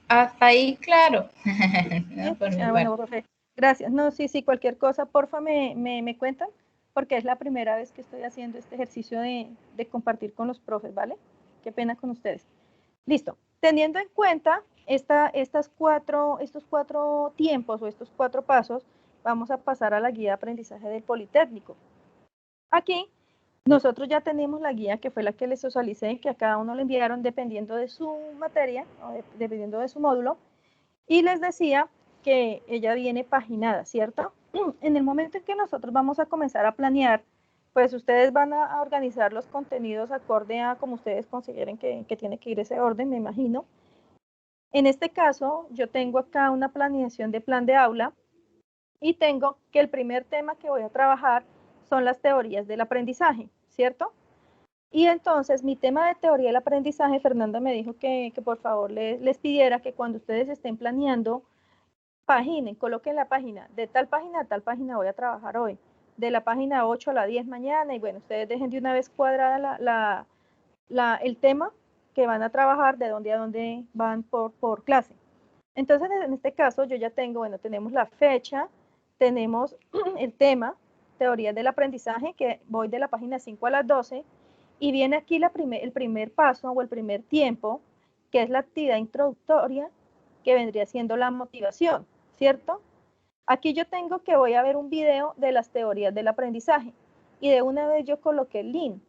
Hasta ahí, claro. ¿Sí? Por mi Bueno, parte. profe, gracias. No, sí, cualquier cosa, porfa, me cuentan, porque es la primera vez que estoy haciendo este ejercicio de compartir con los profes, ¿vale? Qué pena con ustedes. Listo. Teniendo en cuenta estos cuatro tiempos o estos 4 pasos, vamos a pasar a la guía de aprendizaje del Politécnico. Aquí nosotros ya tenemos la guía, que fue la que les socialicé, que a cada uno le enviaron dependiendo de su materia, o dependiendo de su módulo, y les decía que ella viene paginada, ¿cierto? En el momento en que nosotros vamos a comenzar a planear, pues ustedes van a organizar los contenidos acorde a como ustedes consideren que tiene que ir ese orden, me imagino. En este caso, yo tengo acá una planeación de plan de aula y tengo que el primer tema que voy a trabajar son las teorías del aprendizaje, ¿cierto? Y entonces mi tema de teoría del aprendizaje, Fernanda me dijo que por favor les pidiera que cuando ustedes estén planeando, paginen, coloquen la página, de tal página a tal página voy a trabajar hoy, de la página 8 a la 10 mañana, y bueno, ustedes dejen de una vez cuadrada el tema que van a trabajar, de dónde a dónde van por clase. Entonces, en este caso, yo ya tengo, bueno, tenemos la fecha, tenemos el tema, teorías del aprendizaje, que voy de la página 5 a las 12, y viene aquí el primer paso o el primer tiempo, que es la actividad introductoria, que vendría siendo la motivación, ¿cierto? Aquí yo tengo que voy a ver un video de las teorías del aprendizaje, y de una vez yo coloqué el link,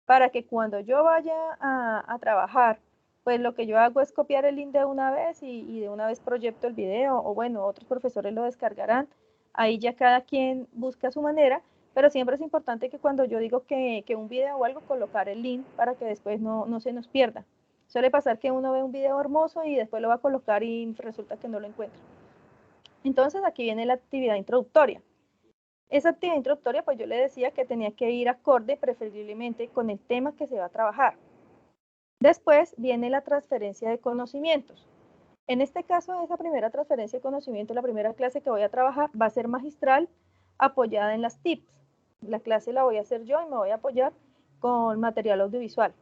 para que cuando yo vaya a trabajar, pues lo que yo hago es copiar el link de una vez y de una vez proyecto el video, o bueno, otros profesores lo descargarán Ahí ya cada quien busca su manera, pero siempre es importante que cuando yo digo que un video o algo, colocar el link para que después no se nos pierda. Suele pasar que uno ve un video hermoso y después lo va a colocar y resulta que no lo encuentra. Entonces aquí viene la actividad introductoria. Esa actividad introductoria, pues yo le decía que tenía que ir acorde preferiblemente con el tema que se va a trabajar. Después viene la transferencia de conocimientos. En este caso, esa primera transferencia de conocimiento, la primera clase que voy a trabajar, va a ser magistral, apoyada en las tips. La clase la voy a hacer yo y me voy a apoyar con material audiovisual.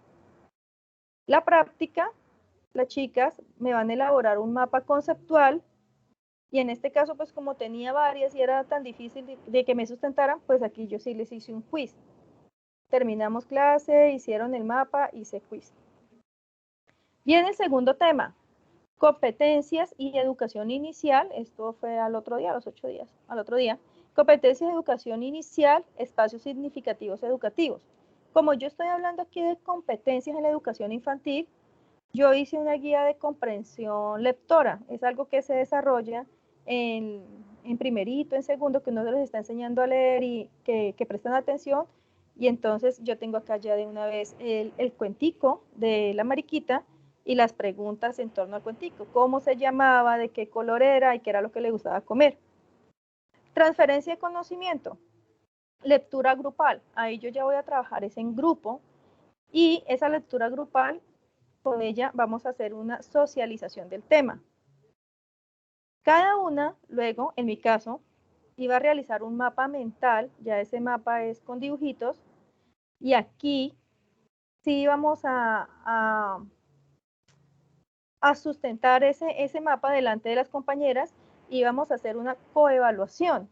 La práctica, las chicas me van a elaborar un mapa conceptual y en este caso, pues como tenía varias y era tan difícil de que me sustentaran, pues aquí yo sí les hice un quiz. Terminamos clase, hicieron el mapa, hice quiz. Viene el segundo tema, competencias y educación inicial. Esto fue al otro día, a los 8 días, al otro día. Competencias de educación inicial, espacios significativos educativos. Como yo estoy hablando aquí de competencias en la educación infantil, yo hice una guía de comprensión lectora. Es algo que se desarrolla en primerito, en segundo, que uno les está enseñando a leer y que prestan atención. Y entonces yo tengo acá ya de una vez el cuentico de la mariquita y las preguntas en torno al cuentico. ¿Cómo se llamaba? ¿De qué color era? ¿Y qué era lo que le gustaba comer? Transferencia de conocimiento. Lectura grupal. Ahí yo ya voy a trabajar es en grupo. Y esa lectura grupal, con ella vamos a hacer una socialización del tema. Cada una, luego, en mi caso, iba a realizar un mapa mental, ya ese mapa es con dibujitos, y aquí sí íbamos a sustentar ese mapa delante de las compañeras, íbamos a hacer una coevaluación.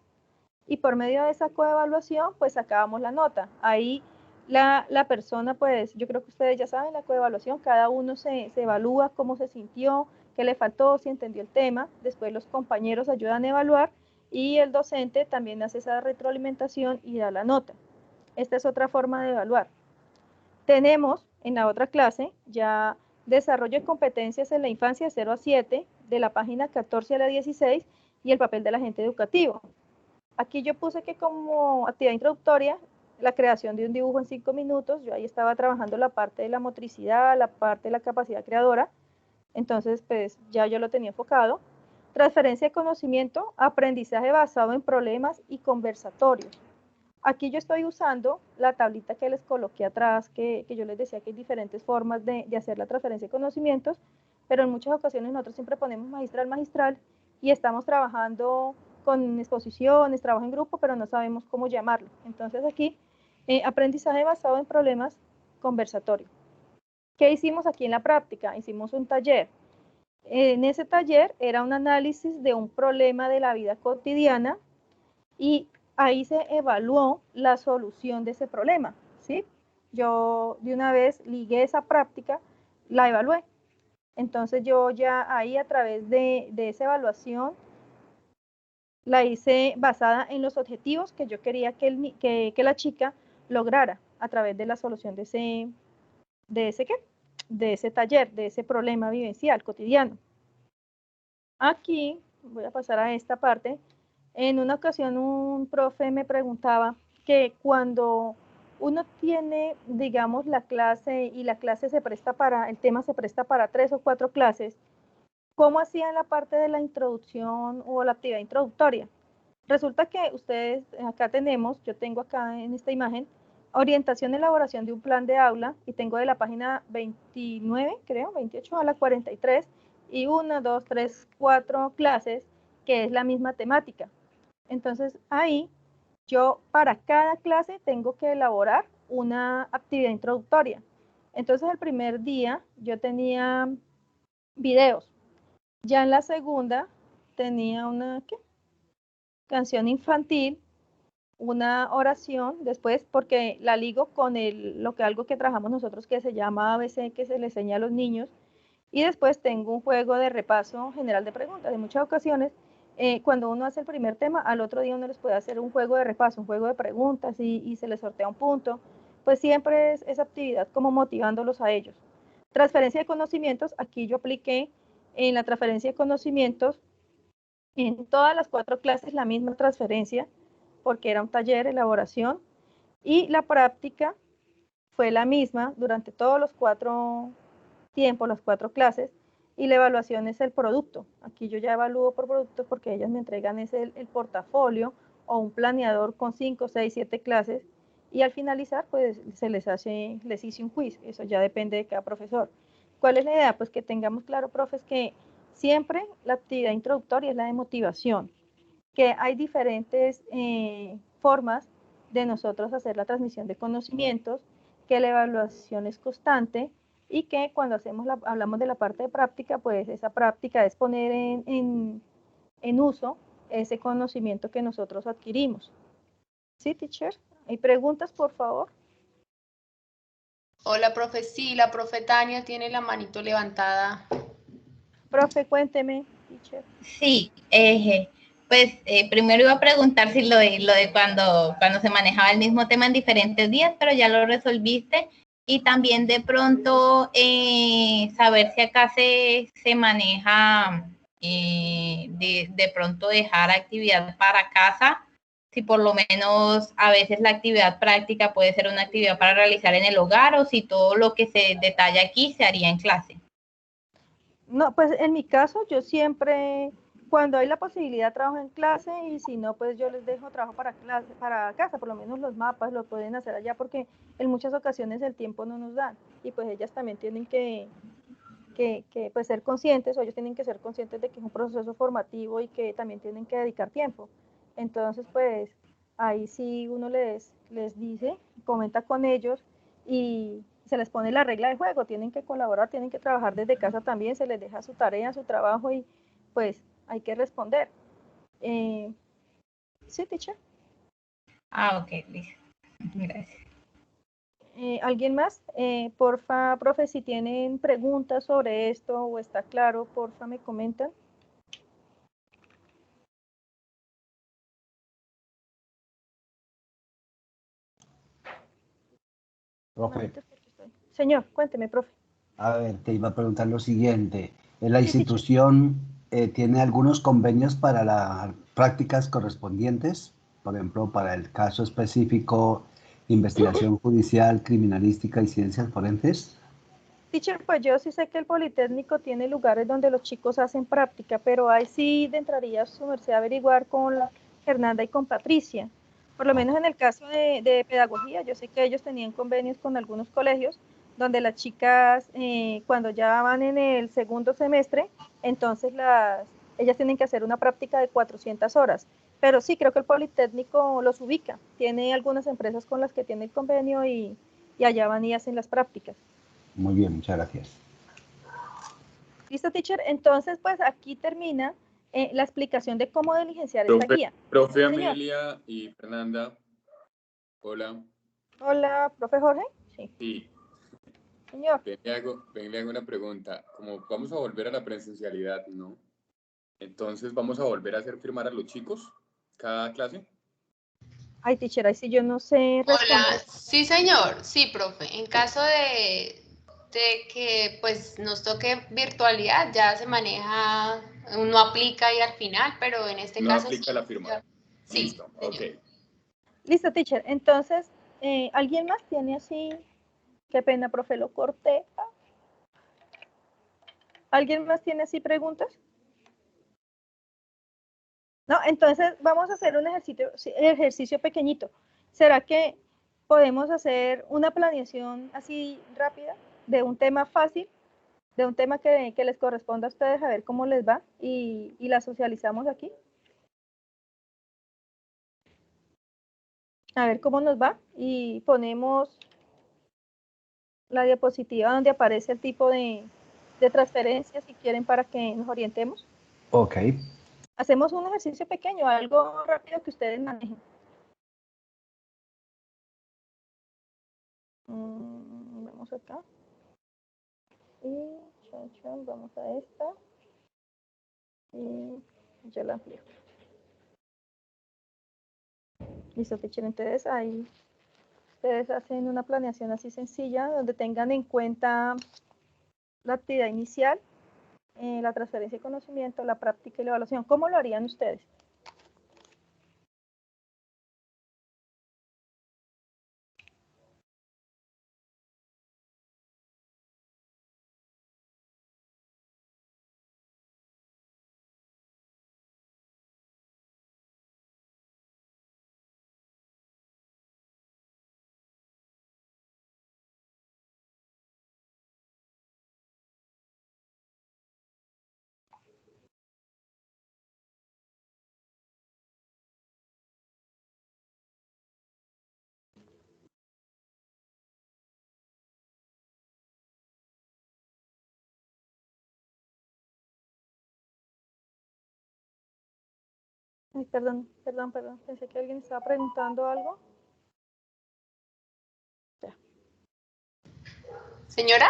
Y por medio de esa coevaluación, pues sacábamos la nota. Ahí la persona, pues yo creo que ustedes ya saben, la coevaluación, cada uno se evalúa cómo se sintió, qué le faltó, si entendió el tema. Después los compañeros ayudan a evaluar y el docente también hace esa retroalimentación y da la nota. Esta es otra forma de evaluar. Tenemos en la otra clase ya desarrollo de competencias en la infancia de 0 a 7, de la página 14 a la 16 y el papel del agente educativo. Aquí yo puse que como actividad introductoria, la creación de un dibujo en 5 minutos, yo ahí estaba trabajando la parte de la motricidad, la parte de la capacidad creadora, entonces pues ya yo lo tenía enfocado. Transferencia de conocimiento, aprendizaje basado en problemas y conversatorios. Aquí yo estoy usando la tablita que les coloqué atrás, que yo les decía que hay diferentes formas de hacer la transferencia de conocimientos, pero en muchas ocasiones nosotros siempre ponemos magistral y estamos trabajando con exposiciones, trabajo en grupo, pero no sabemos cómo llamarlo. Entonces aquí, aprendizaje basado en problemas, conversatorio. ¿Qué hicimos aquí en la práctica? Hicimos un taller. En ese taller era un análisis de un problema de la vida cotidiana y ahí se evaluó la solución de ese problema, ¿sí? Yo de una vez ligué esa práctica, la evalué. Entonces yo ya ahí a través de esa evaluación la hice basada en los objetivos que yo quería que la chica lograra a través de la solución de ese taller, de ese problema vivencial cotidiano. Aquí voy a pasar a esta parte. En una ocasión un profe me preguntaba que cuando uno tiene, digamos, la clase y la clase se presta para, el tema se presta para 3 o 4 clases, ¿cómo hacían la parte de la introducción o la actividad introductoria? Resulta que ustedes, acá tenemos, yo tengo acá en esta imagen, orientación y elaboración de un plan de aula, y tengo de la página 29, creo, 28 a la 43, y 1, 2, 3, 4 clases, que es la misma temática. Entonces ahí yo para cada clase tengo que elaborar una actividad introductoria. Entonces el primer día yo tenía videos. Ya en la segunda tenía una canción infantil, una oración, después porque la ligo con algo que trabajamos nosotros que se llama ABC, que se le enseña a los niños, y después tengo un juego de repaso general de preguntas. En muchas ocasiones, cuando uno hace el primer tema, al otro día uno les puede hacer un juego de repaso, un juego de preguntas y se les sortea un punto. Pues siempre es esa actividad como motivándolos a ellos. Transferencia de conocimientos, aquí yo apliqué en la transferencia de conocimientos en todas las 4 clases la misma transferencia, porque era un taller, elaboración, y la práctica fue la misma durante todos los 4 tiempos, las 4 clases, y la evaluación es el producto. Aquí yo ya evalúo por producto porque ellas me entregan el portafolio o un planeador con 5, 6, 7 clases, y al finalizar pues les hice un quiz. Eso ya depende de cada profesor. ¿Cuál es la idea? Pues que tengamos claro, profes, que siempre la actividad introductoria es la de motivación, que hay diferentes formas de nosotros hacer la transmisión de conocimientos, que la evaluación es constante y que cuando hablamos de la parte de práctica, pues esa práctica es poner en uso ese conocimiento que nosotros adquirimos. ¿Sí, teacher? ¿Hay preguntas, por favor? Hola, profe. Sí, la profe Tania tiene la manito levantada. Profe, cuénteme, teacher. Sí, pues primero iba a preguntar si lo de cuando se manejaba el mismo tema en diferentes días, pero ya lo resolviste. Y también de pronto saber si acá se maneja de pronto dejar actividad para casa, si por lo menos a veces la actividad práctica puede ser una actividad para realizar en el hogar o si todo lo que se detalla aquí se haría en clase. No, pues en mi caso yo siempre, cuando hay la posibilidad, trabajo en clase y si no, pues yo les dejo trabajo para casa, por lo menos los mapas lo pueden hacer allá porque en muchas ocasiones el tiempo no nos da y pues ellas también tienen que pues ser conscientes, o ellos tienen que ser conscientes de que es un proceso formativo y que también tienen que dedicar tiempo. Entonces, pues ahí sí uno les dice, comenta con ellos y se les pone la regla de juego, tienen que colaborar, tienen que trabajar desde casa también, se les deja su tarea, su trabajo y pues hay que responder. Sí, teacher. Ah, ok, listo. Gracias. ¿Alguien más? Porfa, profe, si tienen preguntas sobre esto o está claro, porfa, me comentan. Profe, Señor, cuénteme, profe. a ver, te iba a preguntar lo siguiente. ¿La Sí, institución tiene algunos convenios para las prácticas correspondientes? Por ejemplo, para el caso específico, investigación judicial, criminalística y ciencias forenses. teacher, pues yo sí sé que el Politécnico tiene lugares donde los chicos hacen práctica, pero ahí sí entraría su merced a averiguar con Fernanda y con Patricia. Por lo menos en el caso de pedagogía, yo sé que ellos tenían convenios con algunos colegios donde las chicas, cuando ya van en el segundo semestre, entonces ellas tienen que hacer una práctica de 400 horas. Pero sí, creo que el Politécnico los ubica. Tiene algunas empresas con las que tiene el convenio y allá van y hacen las prácticas. Muy bien, muchas gracias. Listo, teacher. Entonces, pues aquí termina la explicación de cómo diligenciar esta guía. Profe Señor. Amelia y Fernanda. Hola. Hola, profe Jorge. Sí. Sí. Señor. Ven, le hago una pregunta. Como vamos a volver a la presencialidad, ¿no? Entonces, ¿vamos a volver a hacer firmar a los chicos cada clase? Ay, teacher, ahí sí yo no sé responder. Hola, sí señor, sí profe, en caso de que pues nos toque virtualidad ya se maneja, no aplica ahí al final, pero en este No caso aplica sí. la firma. Sí, Listo, señor. ok. Listo, teacher. Entonces, ¿alguien más tiene así? Qué pena, profe, lo corté. ¿Alguien más tiene así preguntas? No, entonces vamos a hacer un ejercicio pequeñito. ¿Será que podemos hacer una planeación así rápida de un tema fácil, de un tema que les corresponda a ustedes, a ver cómo les va y la socializamos aquí? A ver cómo nos va y ponemos la diapositiva donde aparece el tipo de transferencia, si quieren, para que nos orientemos. Ok. Hacemos un ejercicio pequeño, algo rápido que ustedes manejen. Vamos acá. Y vamos a esta. Y yo la amplío. Listo, teacher. Entonces ahí ustedes hacen una planeación así sencilla, donde tengan en cuenta la actividad inicial, la transferencia de conocimiento, la práctica y la evaluación. ¿Cómo lo harían ustedes? Ay, perdón, pensé que alguien estaba preguntando algo. Ya. Señora,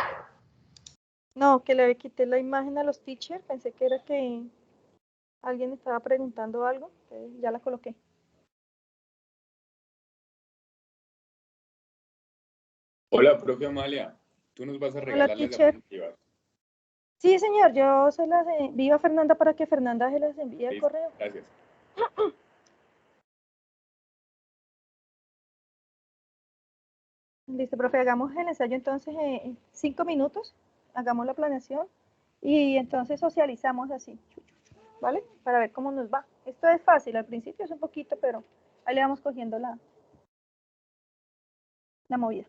No, que le quité la imagen a los teachers, pensé que era que alguien estaba preguntando algo, ya la coloqué. Hola, profe Amalia. Tú nos vas a Hola, regalar las teacher. diapositivas. Sí, señor, yo se las envío a Fernanda para que Fernanda se las envíe al Listo, correo. gracias. Listo, profe, hagamos el ensayo entonces en 5 minutos, hagamos la planeación y entonces socializamos así, ¿vale? Para ver cómo nos va. Esto es fácil, al principio es un poquito, pero ahí le vamos cogiendo la movida.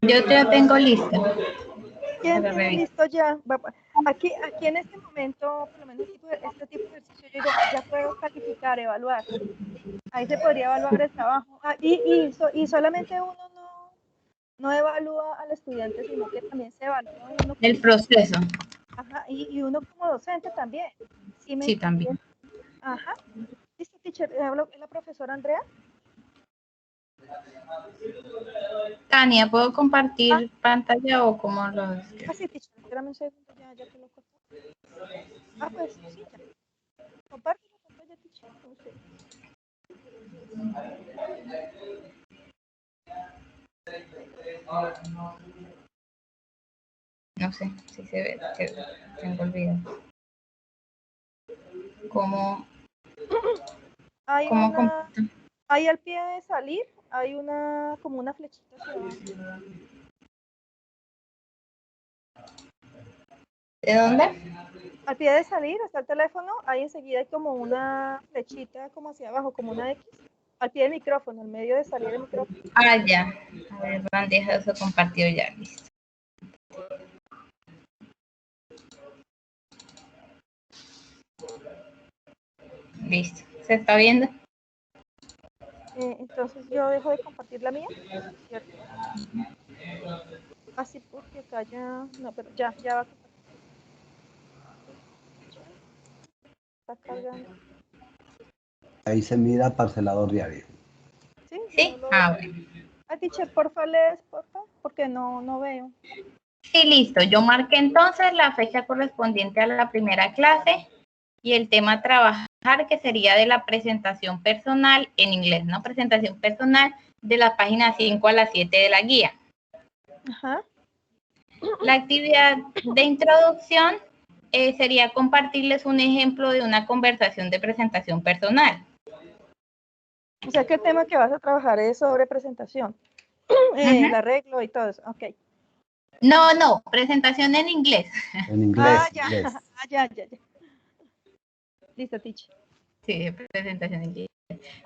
Yo ya tengo listo. ¿Quién Pero tiene reviso. listo ya? Aquí en este momento, por lo menos este tipo de ejercicio, yo ya puedo calificar, evaluar. Ahí se podría evaluar el trabajo. Y solamente uno no evalúa al estudiante, sino que también se evalúa uno El proceso. ajá, y uno como docente también. Sí, también. Ajá. ¿Listo, teacher? ¿Hablo la profesora Andrea? Tania, ¿puedo compartir pantalla o cómo los...? Sí, teacher, espérame un segundo, ya te lo corto. Pues sí, ya. Comparte la pantalla, teacher. Un segundo. No sé si se ve, que tengo el video. ¿Cómo comparto? Ahí al pie de salir hay como una flechita hacia abajo. ¿De dónde? Al pie de salir está el teléfono, ahí enseguida hay como una flechita como hacia abajo, como una X. Al pie del micrófono, en medio de salir el micrófono. Ya. A ver, bandeja de eso compartido ya, listo. Listo. ¿Se está viendo? Entonces yo dejo de compartir la mía, ¿cierto? Así porque acá ya, no, pero ya va a compartir. Está cargando. Ahí se mira parcelado diario. Sí, Sí. Bueno. Teacher, porfa, lees, porfa, porque no veo. Sí, listo. Yo marqué entonces la fecha correspondiente a la primera clase y el tema a trabajar, que sería de la presentación personal en inglés, ¿no? Presentación personal de la página 5 a la 7 de la guía. Ajá. La actividad de introducción sería compartirles un ejemplo de una conversación de presentación personal. O sea que el tema que vas a trabajar es sobre presentación. El arreglo y todo eso. Ok. No, presentación en inglés. En inglés. Ya. Inglés. Ya. Listo, teacher. Sí, presentación en inglés.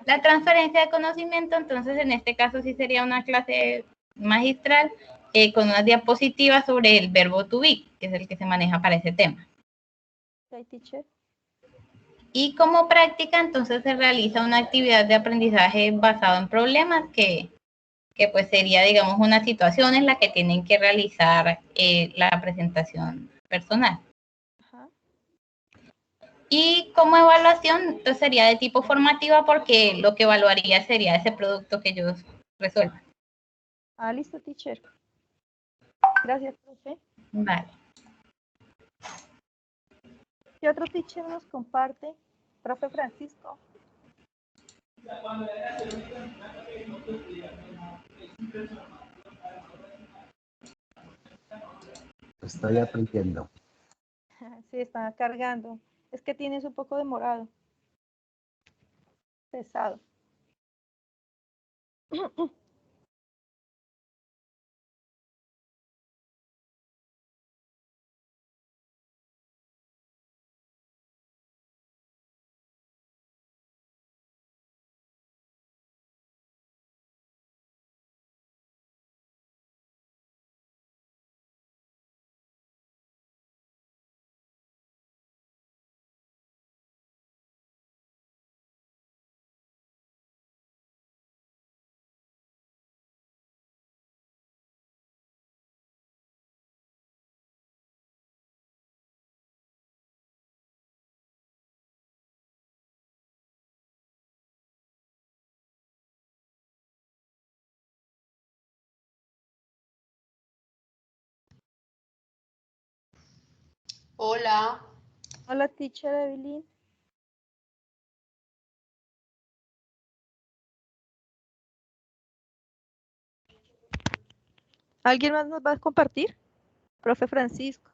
La transferencia de conocimiento, entonces en este caso sí sería una clase magistral con unas diapositivas sobre el verbo to be, que es el que se maneja para ese tema. Ok, teacher. Y como práctica, entonces se realiza una actividad de aprendizaje basado en problemas que pues sería, digamos, una situación en la que tienen que realizar la presentación personal. Ajá. Y como evaluación, entonces sería de tipo formativa porque lo que evaluaría sería ese producto que ellos resuelvan. Listo, teacher. Gracias, profe. Vale. ¿Qué otro teacher nos comparte? Profe Francisco. Estoy aprendiendo. Sí, está cargando. Es que tienes un poco demorado. Pesado. Hola. Hola, teacher Evelyn. ¿Alguien más nos va a compartir? Profe Francisco.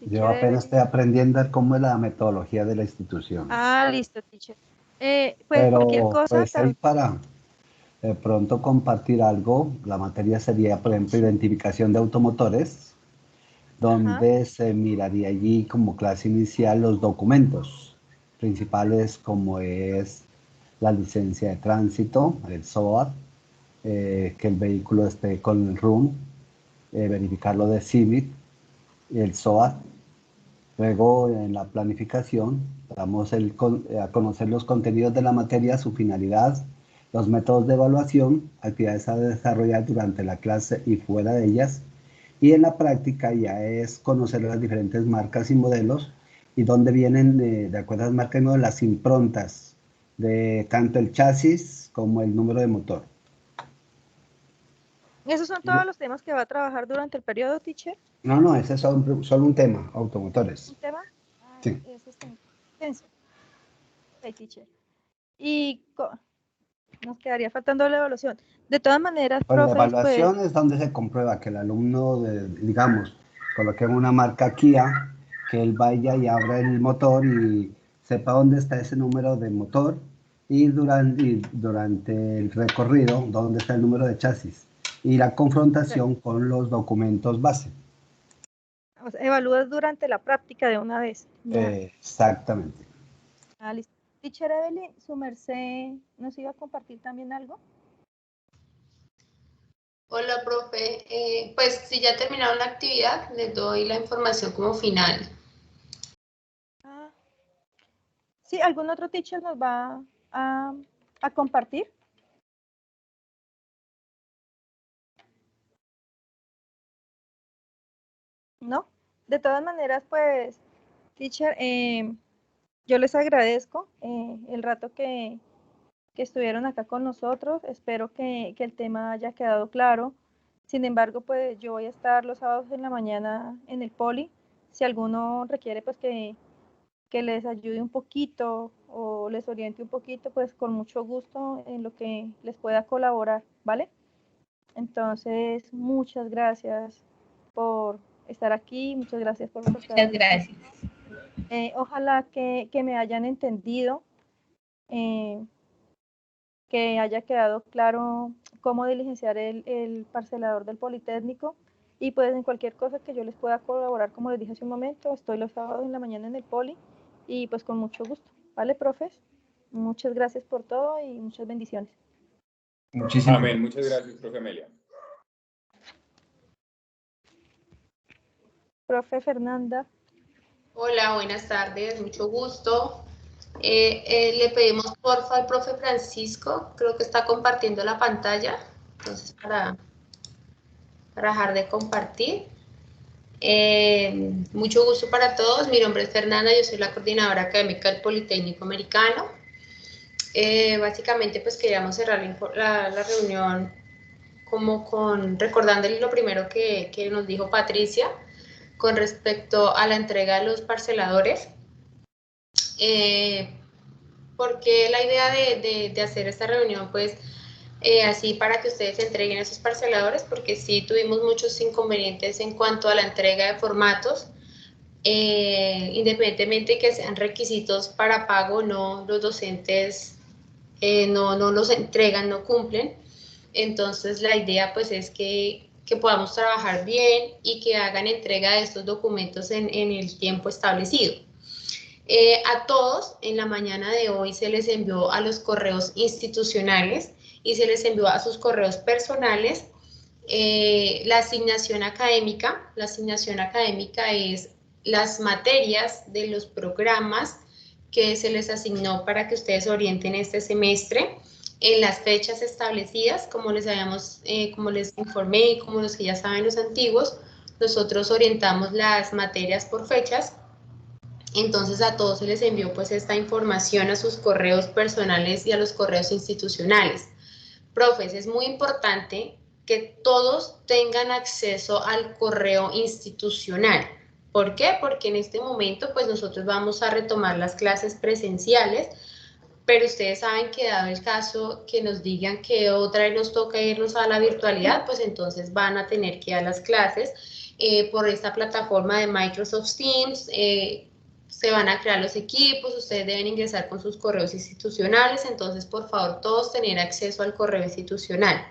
Yo apenas estoy aprendiendo cómo es la metodología de la institución. Listo, teacher. Pues Pero cualquier cosa. pues ahí para de pronto compartir algo, la materia sería, por ejemplo, identificación de automotores, donde se miraría allí como clase inicial los documentos principales como es la licencia de tránsito, el SOAT, que el vehículo esté con el RUN, verificar lo de CIVIT y el SOAT. Luego, en la planificación, damos a conocer los contenidos de la materia, su finalidad, los métodos de evaluación, actividades a desarrollar durante la clase y fuera de ellas. Y en la práctica ya es conocer las diferentes marcas y modelos y dónde vienen, de acuerdo a las marcas y modelos, las improntas de tanto el chasis como el número de motor. ¿Esos son todos los temas que va a trabajar durante el periodo, teacher? No, ese es solo un tema, automotores. ¿Un tema? Sí. Eso está intenso. Ok, teacher. Y nos quedaría faltando la evaluación. De todas maneras, Pues la profes, evaluación es donde se comprueba que el alumno, digamos, coloquemos una marca Kia, que él vaya y abra el motor y sepa dónde está ese número de motor y durante el recorrido dónde está el número de chasis y la confrontación con los documentos base. o sea, evalúas durante la práctica de una vez. Exactamente. Listo. Teacher Evelyn, su merced, ¿nos iba a compartir también algo? Hola, profe. Pues si ya terminaron la actividad, les doy la información como final. Sí, ¿algún otro teacher nos va a compartir? ¿No? De todas maneras, pues, teacher, yo les agradezco el rato que estuvieron acá con nosotros. Espero que el tema haya quedado claro. Sin embargo, pues yo voy a estar los sábados en la mañana en el poli. Si alguno requiere, pues que les ayude un poquito o les oriente un poquito, pues con mucho gusto en lo que les pueda colaborar, ¿vale? Entonces, muchas gracias por estar aquí, muchas gracias por Muchas gracias. Ojalá que me hayan entendido, que haya quedado claro cómo diligenciar el parcelador del Politécnico y pues en cualquier cosa que yo les pueda colaborar, como les dije hace un momento, estoy los sábados en la mañana en el Poli y pues con mucho gusto. ¿Vale, profes? Muchas gracias por todo y muchas bendiciones. Muchísimas Amén. Muchas gracias, profe Amelia. Profe Fernanda. Hola, buenas tardes, mucho gusto. Le pedimos porfa al profe Francisco, creo que está compartiendo la pantalla, entonces para dejar de compartir. Mucho gusto para todos, mi nombre es Fernanda, yo soy la coordinadora académica del Politécnico Americano. Básicamente pues queríamos cerrar la reunión recordándoles lo primero que nos dijo Patricia con respecto a la entrega de los parceladores. Porque la idea de hacer esta reunión, pues, así para que ustedes entreguen esos parceladores, porque sí tuvimos muchos inconvenientes en cuanto a la entrega de formatos, independientemente de que sean requisitos para pago, no, los docentes no los entregan, no cumplen. Entonces la idea pues es que podamos trabajar bien y que hagan entrega de estos documentos en el tiempo establecido. A todos en la mañana de hoy se les envió a los correos institucionales y se les envió a sus correos personales la asignación académica. La asignación académica es las materias de los programas que se les asignó para que ustedes orienten este semestre en las fechas establecidas, como les informé y como los que ya saben los antiguos. Nosotros orientamos las materias por fechas. Entonces a todos se les envió pues esta información a sus correos personales y a los correos institucionales. Profes, es muy importante que todos tengan acceso al correo institucional. ¿Por qué? Porque en este momento pues nosotros vamos a retomar las clases presenciales, pero ustedes saben que dado el caso que nos digan que otra vez nos toca irnos a la virtualidad, pues entonces van a tener que ir a las clases por esta plataforma de Microsoft Teams. Se van a crear los equipos, ustedes deben ingresar con sus correos institucionales, entonces por favor todos tener acceso al correo institucional.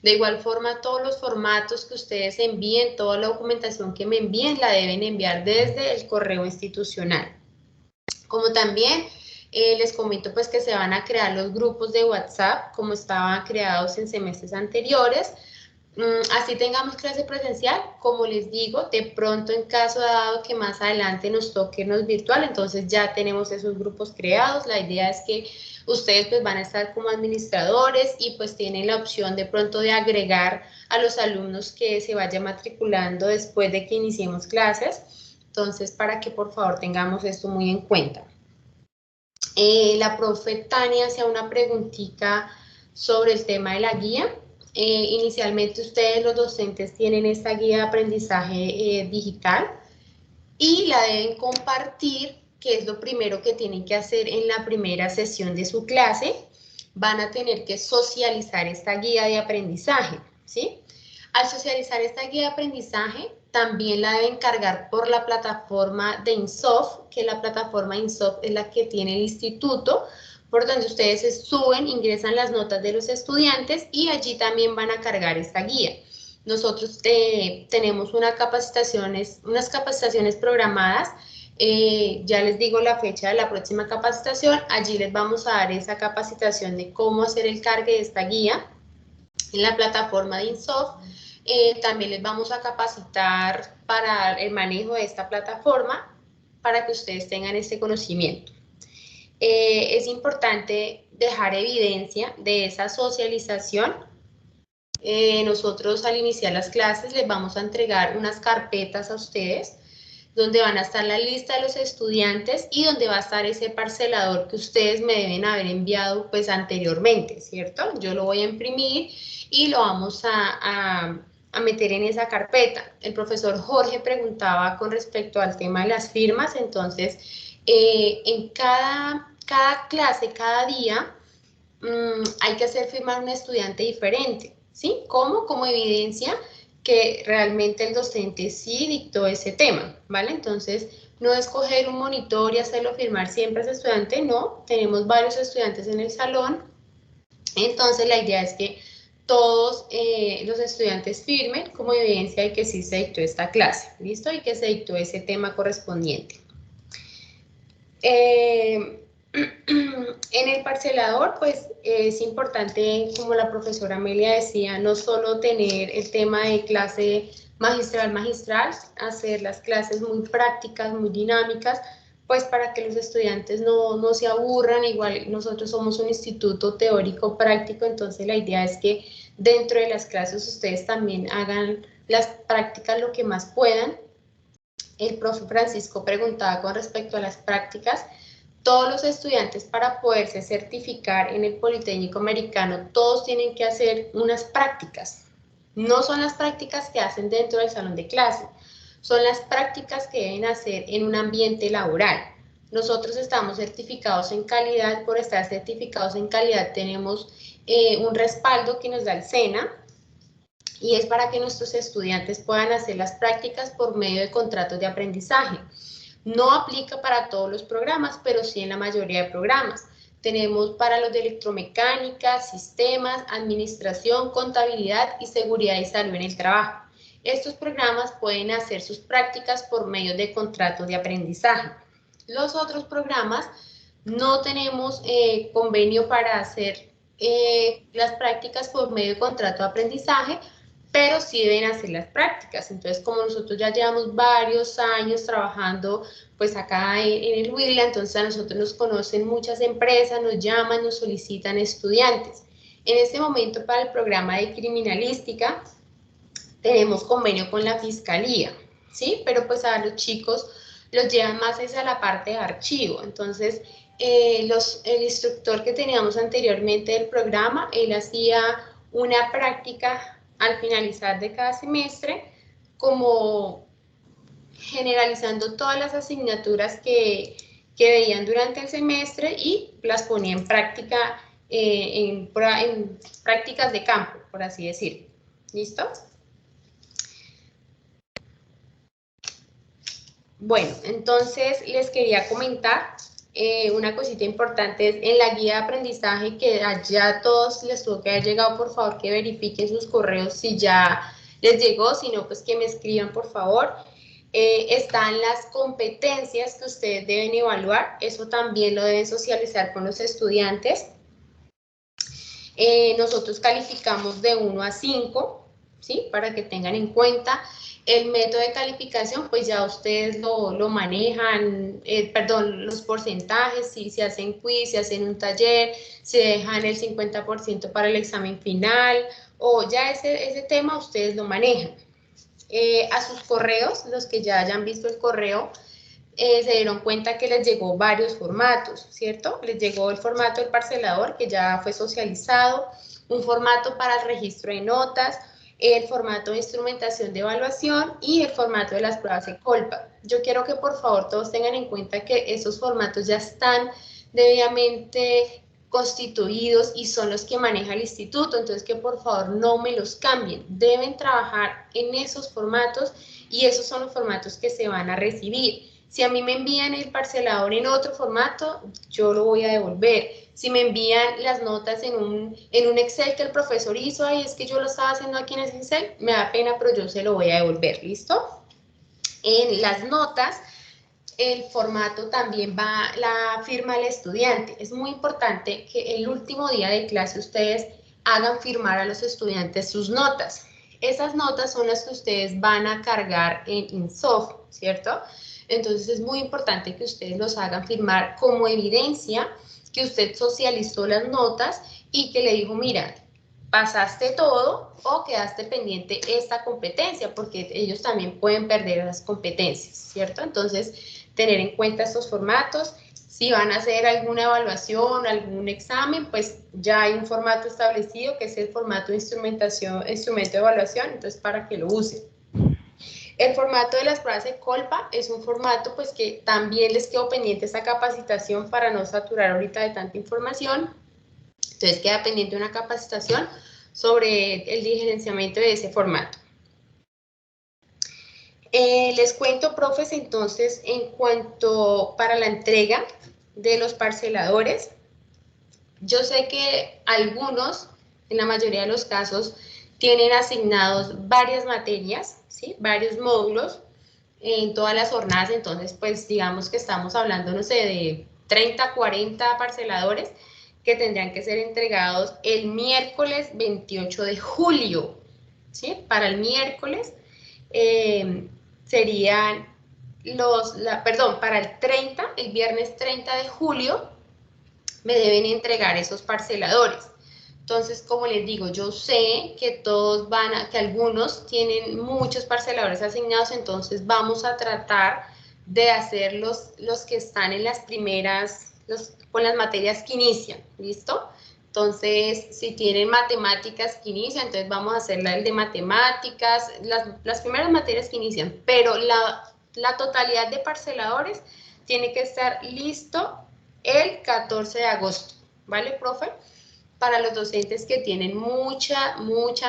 De igual forma, todos los formatos que ustedes envíen, toda la documentación que me envíen, la deben enviar desde el correo institucional. Como también Les comento pues que se van a crear los grupos de WhatsApp como estaban creados en semestres anteriores. Así tengamos clase presencial, como les digo, de pronto en caso dado que más adelante nos toque irnos virtual, entonces ya tenemos esos grupos creados. La idea es que ustedes pues van a estar como administradores y pues tienen la opción de pronto de agregar a los alumnos que se vayan matriculando después de que iniciemos clases. Entonces, para que por favor tengamos esto muy en cuenta. La profe Tania hacía una preguntita sobre el tema de la guía. Inicialmente ustedes los docentes tienen esta guía de aprendizaje digital y la deben compartir, que es lo primero que tienen que hacer en la primera sesión de su clase. Van a tener que socializar esta guía de aprendizaje, ¿sí? Al socializar esta guía de aprendizaje, también la deben cargar por la plataforma de INSOF, que la plataforma INSOF es la que tiene el instituto, por donde ustedes suben, ingresan las notas de los estudiantes y allí también van a cargar esta guía. Nosotros tenemos unas capacitaciones programadas. Ya les digo la fecha de la próxima capacitación. Allí les vamos a dar esa capacitación de cómo hacer el cargue de esta guía en la plataforma de INSOF. También les vamos a capacitar para el manejo de esta plataforma para que ustedes tengan este conocimiento. Es importante dejar evidencia de esa socialización. Nosotros al iniciar las clases les vamos a entregar unas carpetas a ustedes donde van a estar la lista de los estudiantes y donde va a estar ese parcelador que ustedes me deben haber enviado pues anteriormente, ¿cierto? Yo lo voy a imprimir y lo vamos a meter en esa carpeta. El profesor Jorge preguntaba con respecto al tema de las firmas, entonces en cada clase, cada día, hay que hacer firmar un estudiante diferente, ¿sí? ¿Cómo? Como evidencia que realmente el docente sí dictó ese tema, ¿vale? Entonces, no escoger un monitor y hacerlo firmar siempre a ese estudiante, no. Tenemos varios estudiantes en el salón, entonces la idea es que todos los estudiantes firmen como evidencia de que sí se dictó esta clase, ¿listo? Y que se dictó ese tema correspondiente. En el parcelador, pues es importante, como la profesora Amelia decía, no solo tener el tema de clase magistral, hacer las clases muy prácticas, muy dinámicas, pues para que los estudiantes no se aburran. Igual nosotros somos un instituto teórico práctico, entonces la idea es que dentro de las clases ustedes también hagan las prácticas lo que más puedan. El profe Francisco preguntaba con respecto a las prácticas. Todos los estudiantes, para poderse certificar en el Politécnico Americano, todos tienen que hacer unas prácticas. No son las prácticas que hacen dentro del salón de clase, son las prácticas que deben hacer en un ambiente laboral. Nosotros estamos certificados en calidad. Por estar certificados en calidad tenemos un respaldo que nos da el SENA, y es para que nuestros estudiantes puedan hacer las prácticas por medio de contratos de aprendizaje. No aplica para todos los programas, pero sí en la mayoría de programas. Tenemos para los de electromecánica, sistemas, administración, contabilidad y seguridad y salud en el trabajo. Estos programas pueden hacer sus prácticas por medio de contratos de aprendizaje. Los otros programas no tenemos convenio para hacer las prácticas por medio de contrato de aprendizaje, pero sí deben hacer las prácticas. Entonces, como nosotros ya llevamos varios años trabajando pues acá en el Huila, entonces a nosotros nos conocen muchas empresas, nos llaman, nos solicitan estudiantes. En este momento, para el programa de criminalística tenemos convenio con la Fiscalía, ¿sí? Pero pues a los chicos los llevan más hacia la parte de archivo. Entonces, el instructor que teníamos anteriormente del programa, él hacía una práctica al finalizar de cada semestre, como generalizando todas las asignaturas que veían durante el semestre y las ponía en práctica, en prácticas de campo, por así decirlo. ¿Listo? Bueno, entonces les quería comentar una cosita importante es en la guía de aprendizaje, que allá a todos les tuvo que haber llegado. Por favor, que verifiquen sus correos si ya les llegó, si no, pues que me escriban, por favor. Están las competencias que ustedes deben evaluar, eso también lo deben socializar con los estudiantes. Nosotros calificamos de 1 a 5, ¿sí? Para que tengan en cuenta. El método de calificación, pues ya ustedes lo manejan, perdón, los porcentajes, si se hacen quiz, si hacen un taller, si dejan el 50% para el examen final, o ya ese tema ustedes lo manejan. A sus correos, los que ya hayan visto el correo, se dieron cuenta que les llegó varios formatos, ¿cierto? Les llegó el formato del parcelador, que ya fue socializado, un formato para el registro de notas, el formato de instrumentación de evaluación y el formato de las pruebas de Colpa. Yo quiero que por favor todos tengan en cuenta que esos formatos ya están debidamente constituidos y son los que maneja el instituto, entonces que por favor no me los cambien, deben trabajar en esos formatos y esos son los formatos que se van a recibir. Si a mí me envían el parcelador en otro formato, yo lo voy a devolver. Si me envían las notas en un Excel que el profesor hizo, ay, es que yo lo estaba haciendo aquí en ese Excel, me da pena, pero yo se lo voy a devolver, ¿listo? En las notas, el formato también va la firma del estudiante. Es muy importante que el último día de clase ustedes hagan firmar a los estudiantes sus notas. Esas notas son las que ustedes van a cargar en InSoft, ¿cierto? Entonces es muy importante que ustedes los hagan firmar como evidencia que usted socializó las notas y que le dijo, mira, pasaste todo o quedaste pendiente esta competencia, porque ellos también pueden perder las competencias, ¿cierto? Entonces, tener en cuenta estos formatos. Si van a hacer alguna evaluación, algún examen, pues ya hay un formato establecido que es el formato de instrumento de evaluación, entonces para que lo usen. El formato de las pruebas de Colpa es un formato pues que también les quedó pendiente esta capacitación para no saturar ahorita de tanta información. Entonces queda pendiente una capacitación sobre el diferenciamiento de ese formato. Les cuento, profes, entonces, en cuanto para la entrega de los parceladores, yo sé que algunos, en la mayoría de los casos, tienen asignados varias materias, ¿sí? Varios módulos en todas las jornadas, entonces, pues, digamos que estamos hablando, no sé, de 30, 40 parceladores que tendrían que ser entregados el miércoles 28 de julio, ¿sí? Para el miércoles serían para el 30, el viernes 30 de julio, me deben entregar esos parceladores. Entonces, como les digo, yo sé que que algunos tienen muchos parceladores asignados, entonces vamos a tratar de hacer los que están en las primeras, con las materias que inician, ¿listo? Entonces, si tienen matemáticas que inician, entonces vamos a hacer el de matemáticas, las primeras materias que inician, pero la totalidad de parceladores tiene que estar listo el 14 de agosto, ¿vale, profe? Para los docentes que tienen mucha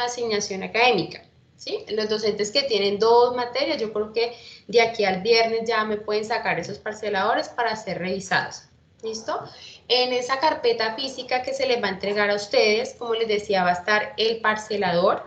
asignación académica, ¿sí? Los docentes que tienen 2 materias, yo creo que de aquí al viernes ya me pueden sacar esos parceladores para ser revisados, ¿listo? En esa carpeta física que se les va a entregar a ustedes, como les decía, va a estar el parcelador,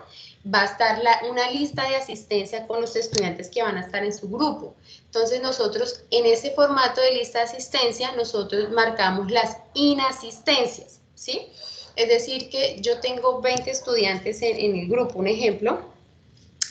va a estar una lista de asistencia con los estudiantes que van a estar en su grupo. Entonces nosotros en ese formato de lista de asistencia, nosotros marcamos las inasistencias, ¿sí? Es decir que yo tengo 20 estudiantes en el grupo, un ejemplo,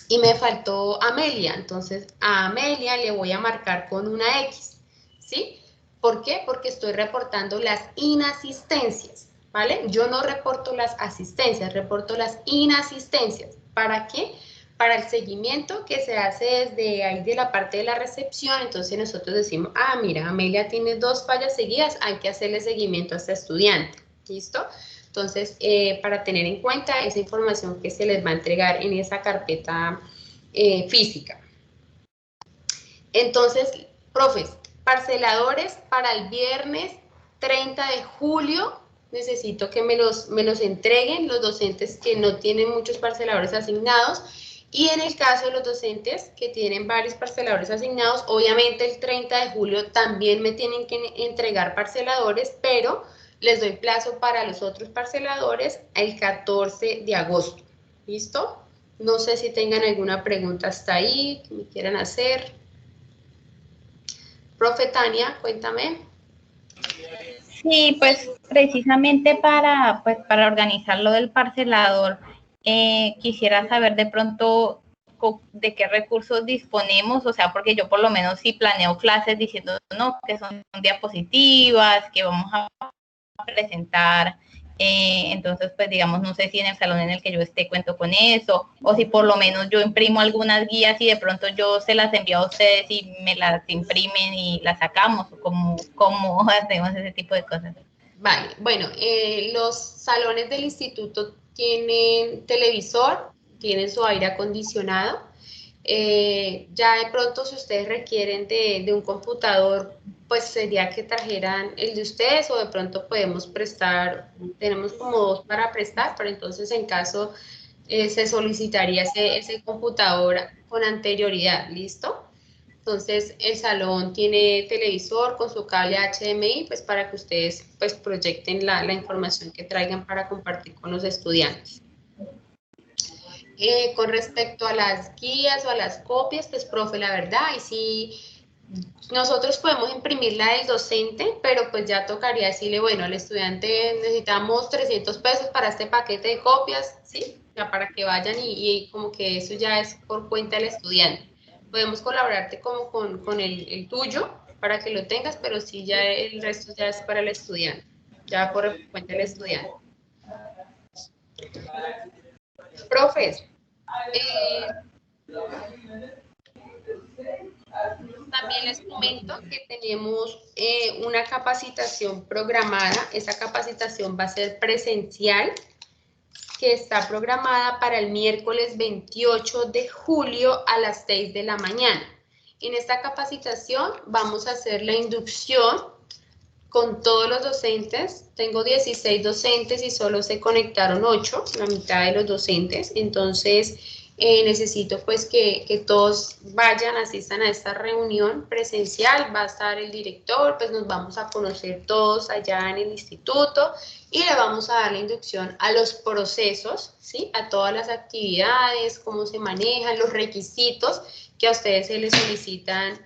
y me faltó Amelia, entonces a Amelia le voy a marcar con una X, ¿sí? ¿Por qué? Porque estoy reportando las inasistencias, ¿vale? Yo no reporto las asistencias, reporto las inasistencias. ¿Para qué? Para el seguimiento que se hace desde ahí de la parte de la recepción, entonces nosotros decimos, ah, mira, Amelia tiene 2 fallas seguidas, hay que hacerle seguimiento a este estudiante, ¿listo? Entonces, para tener en cuenta esa información que se les va a entregar en esa carpeta física. Entonces, profes, parceladores para el viernes 30 de julio, necesito que me los entreguen los docentes que no tienen muchos parceladores asignados, y en el caso de los docentes que tienen varios parceladores asignados, obviamente el 30 de julio también me tienen que entregar parceladores, pero les doy plazo para los otros parceladores el 14 de agosto, ¿listo? No sé si tengan alguna pregunta hasta ahí que me quieran hacer. Profe Tania, cuéntame. Sí, pues precisamente pues, para organizar lo del parcelador, quisiera saber de pronto de qué recursos disponemos, o sea, porque yo por lo menos sí planeo clases diciendo, no, que son diapositivas, que vamos a presentar, entonces pues digamos, no sé si en el salón en el que yo esté cuento con eso, o si por lo menos yo imprimo algunas guías y de pronto yo se las envío a ustedes y me las imprimen y las sacamos, o cómo hacemos ese tipo de cosas. Vale, bueno, los salones del instituto tienen televisor, tienen su aire acondicionado. Ya de pronto si ustedes requieren de un computador, pues sería que trajeran el de ustedes o de pronto podemos prestar, tenemos como 2 para prestar, pero entonces en caso se solicitaría ese computador con anterioridad, ¿listo? Entonces el salón tiene televisor con su cable HDMI, pues para que ustedes pues proyecten la información que traigan para compartir con los estudiantes. Con respecto a las guías o a las copias, pues profe, la verdad, y sí, nosotros podemos imprimir la del docente, pero pues ya tocaría decirle, bueno, al estudiante necesitamos 300 pesos para este paquete de copias, ¿sí? Ya para que vayan y como que eso ya es por cuenta del estudiante. Podemos colaborarte como con el tuyo para que lo tengas, pero sí ya el resto ya es para el estudiante, ya por cuenta del estudiante. Profes, también les comento que tenemos una capacitación programada. Esa capacitación va a ser presencial, que está programada para el miércoles 28 de julio a las 6 de la mañana. En esta capacitación vamos a hacer la inducción con todos los docentes. Tengo 16 docentes y solo se conectaron 8, la mitad de los docentes. Entonces, necesito pues que todos vayan, asistan a esta reunión presencial. Va a estar el director, pues nos vamos a conocer todos allá en el instituto y le vamos a dar la inducción a los procesos, ¿sí? A todas las actividades, cómo se manejan, los requisitos que a ustedes se les solicitan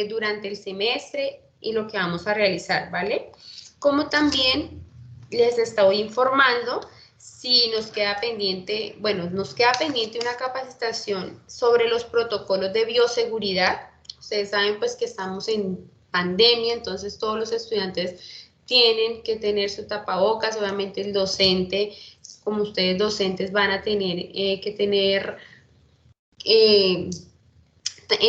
durante el semestre y lo que vamos a realizar, ¿vale? Como también les estoy informando si nos queda pendiente, bueno, nos queda pendiente una capacitación sobre los protocolos de bioseguridad. Ustedes saben pues que estamos en pandemia, entonces todos los estudiantes tienen que tener su tapabocas, obviamente el docente, como ustedes docentes van a tener que tener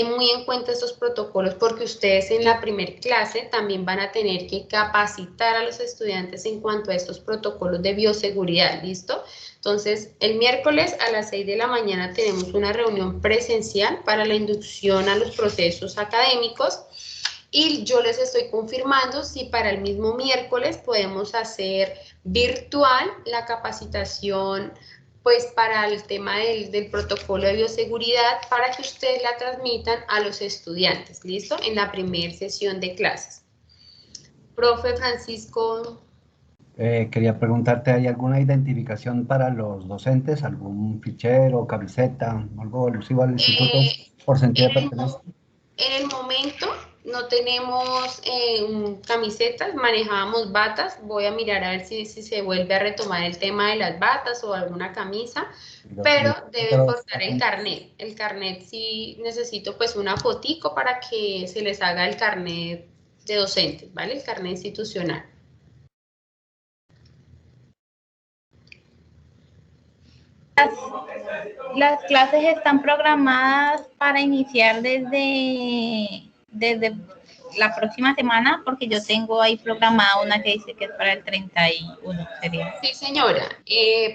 muy en cuenta estos protocolos porque ustedes en la primer clase también van a tener que capacitar a los estudiantes en cuanto a estos protocolos de bioseguridad, ¿listo? Entonces, el miércoles a las 6 de la mañana tenemos una reunión presencial para la inducción a los procesos académicos y yo les estoy confirmando si para el mismo miércoles podemos hacer virtual la capacitación pues para el tema del protocolo de bioseguridad para que ustedes la transmitan a los estudiantes, ¿listo? En la primera sesión de clases. Profe Francisco. Quería preguntarte, ¿hay alguna identificación para los docentes? ¿Algún fichero, camiseta, algo alusivo al instituto por sentido de pertenencia? En el momento no tenemos camisetas, manejábamos batas. Voy a mirar a ver si se vuelve a retomar el tema de las batas o alguna camisa, pero deben portar el carnet. El carnet sí necesito pues una fotico para que se les haga el carnet de docentes, ¿vale? El carnet institucional. Las clases están programadas para iniciar desde la próxima semana, porque yo tengo ahí programada una que dice que es para el 31, sería. Sí, señora.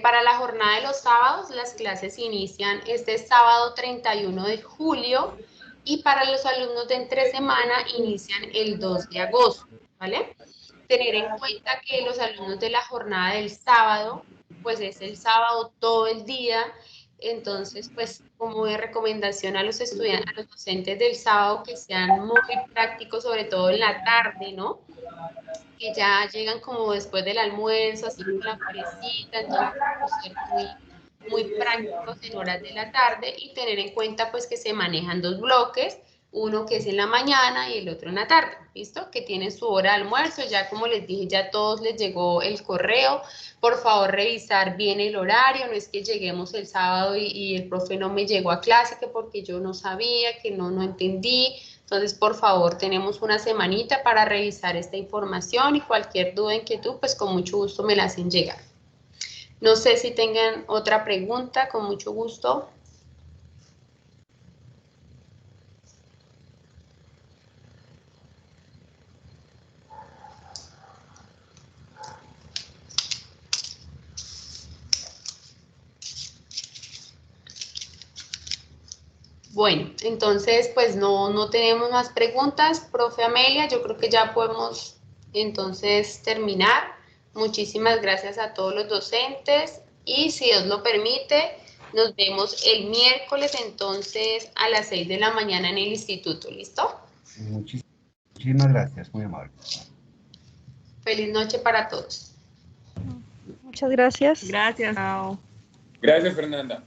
Para la jornada de los sábados, las clases inician este sábado 31 de julio y para los alumnos de entre semana inician el 2 de agosto, ¿vale? Tener en cuenta que los alumnos de la jornada del sábado, pues es el sábado todo el día, entonces pues como de recomendación a los estudiantes, a los docentes del sábado que sean muy prácticos, sobre todo en la tarde, ¿no? Que ya llegan como después del almuerzo, así con la parecita, entonces pues, ser muy prácticos en horas de la tarde y tener en cuenta pues que se manejan 2 bloques, uno que es en la mañana y el otro en la tarde, ¿listo? Que tienen su hora de almuerzo, ya como les dije, ya a todos les llegó el correo. Por favor, revisar bien el horario, no es que lleguemos el sábado y el profe no me llegó a clase, que porque yo no sabía, que no entendí. Entonces, por favor, tenemos una semanita para revisar esta información y cualquier duda, inquietud, pues con mucho gusto me la hacen llegar. No sé si tengan otra pregunta, con mucho gusto. Bueno, entonces pues no tenemos más preguntas, profe Amelia, yo creo que ya podemos entonces terminar. Muchísimas gracias a todos los docentes y si Dios lo permite, nos vemos el miércoles entonces a las 6 de la mañana en el instituto, ¿listo? Muchísimas gracias, muy amable. Feliz noche para todos. Muchas gracias. Gracias. Chao. Gracias, Fernanda.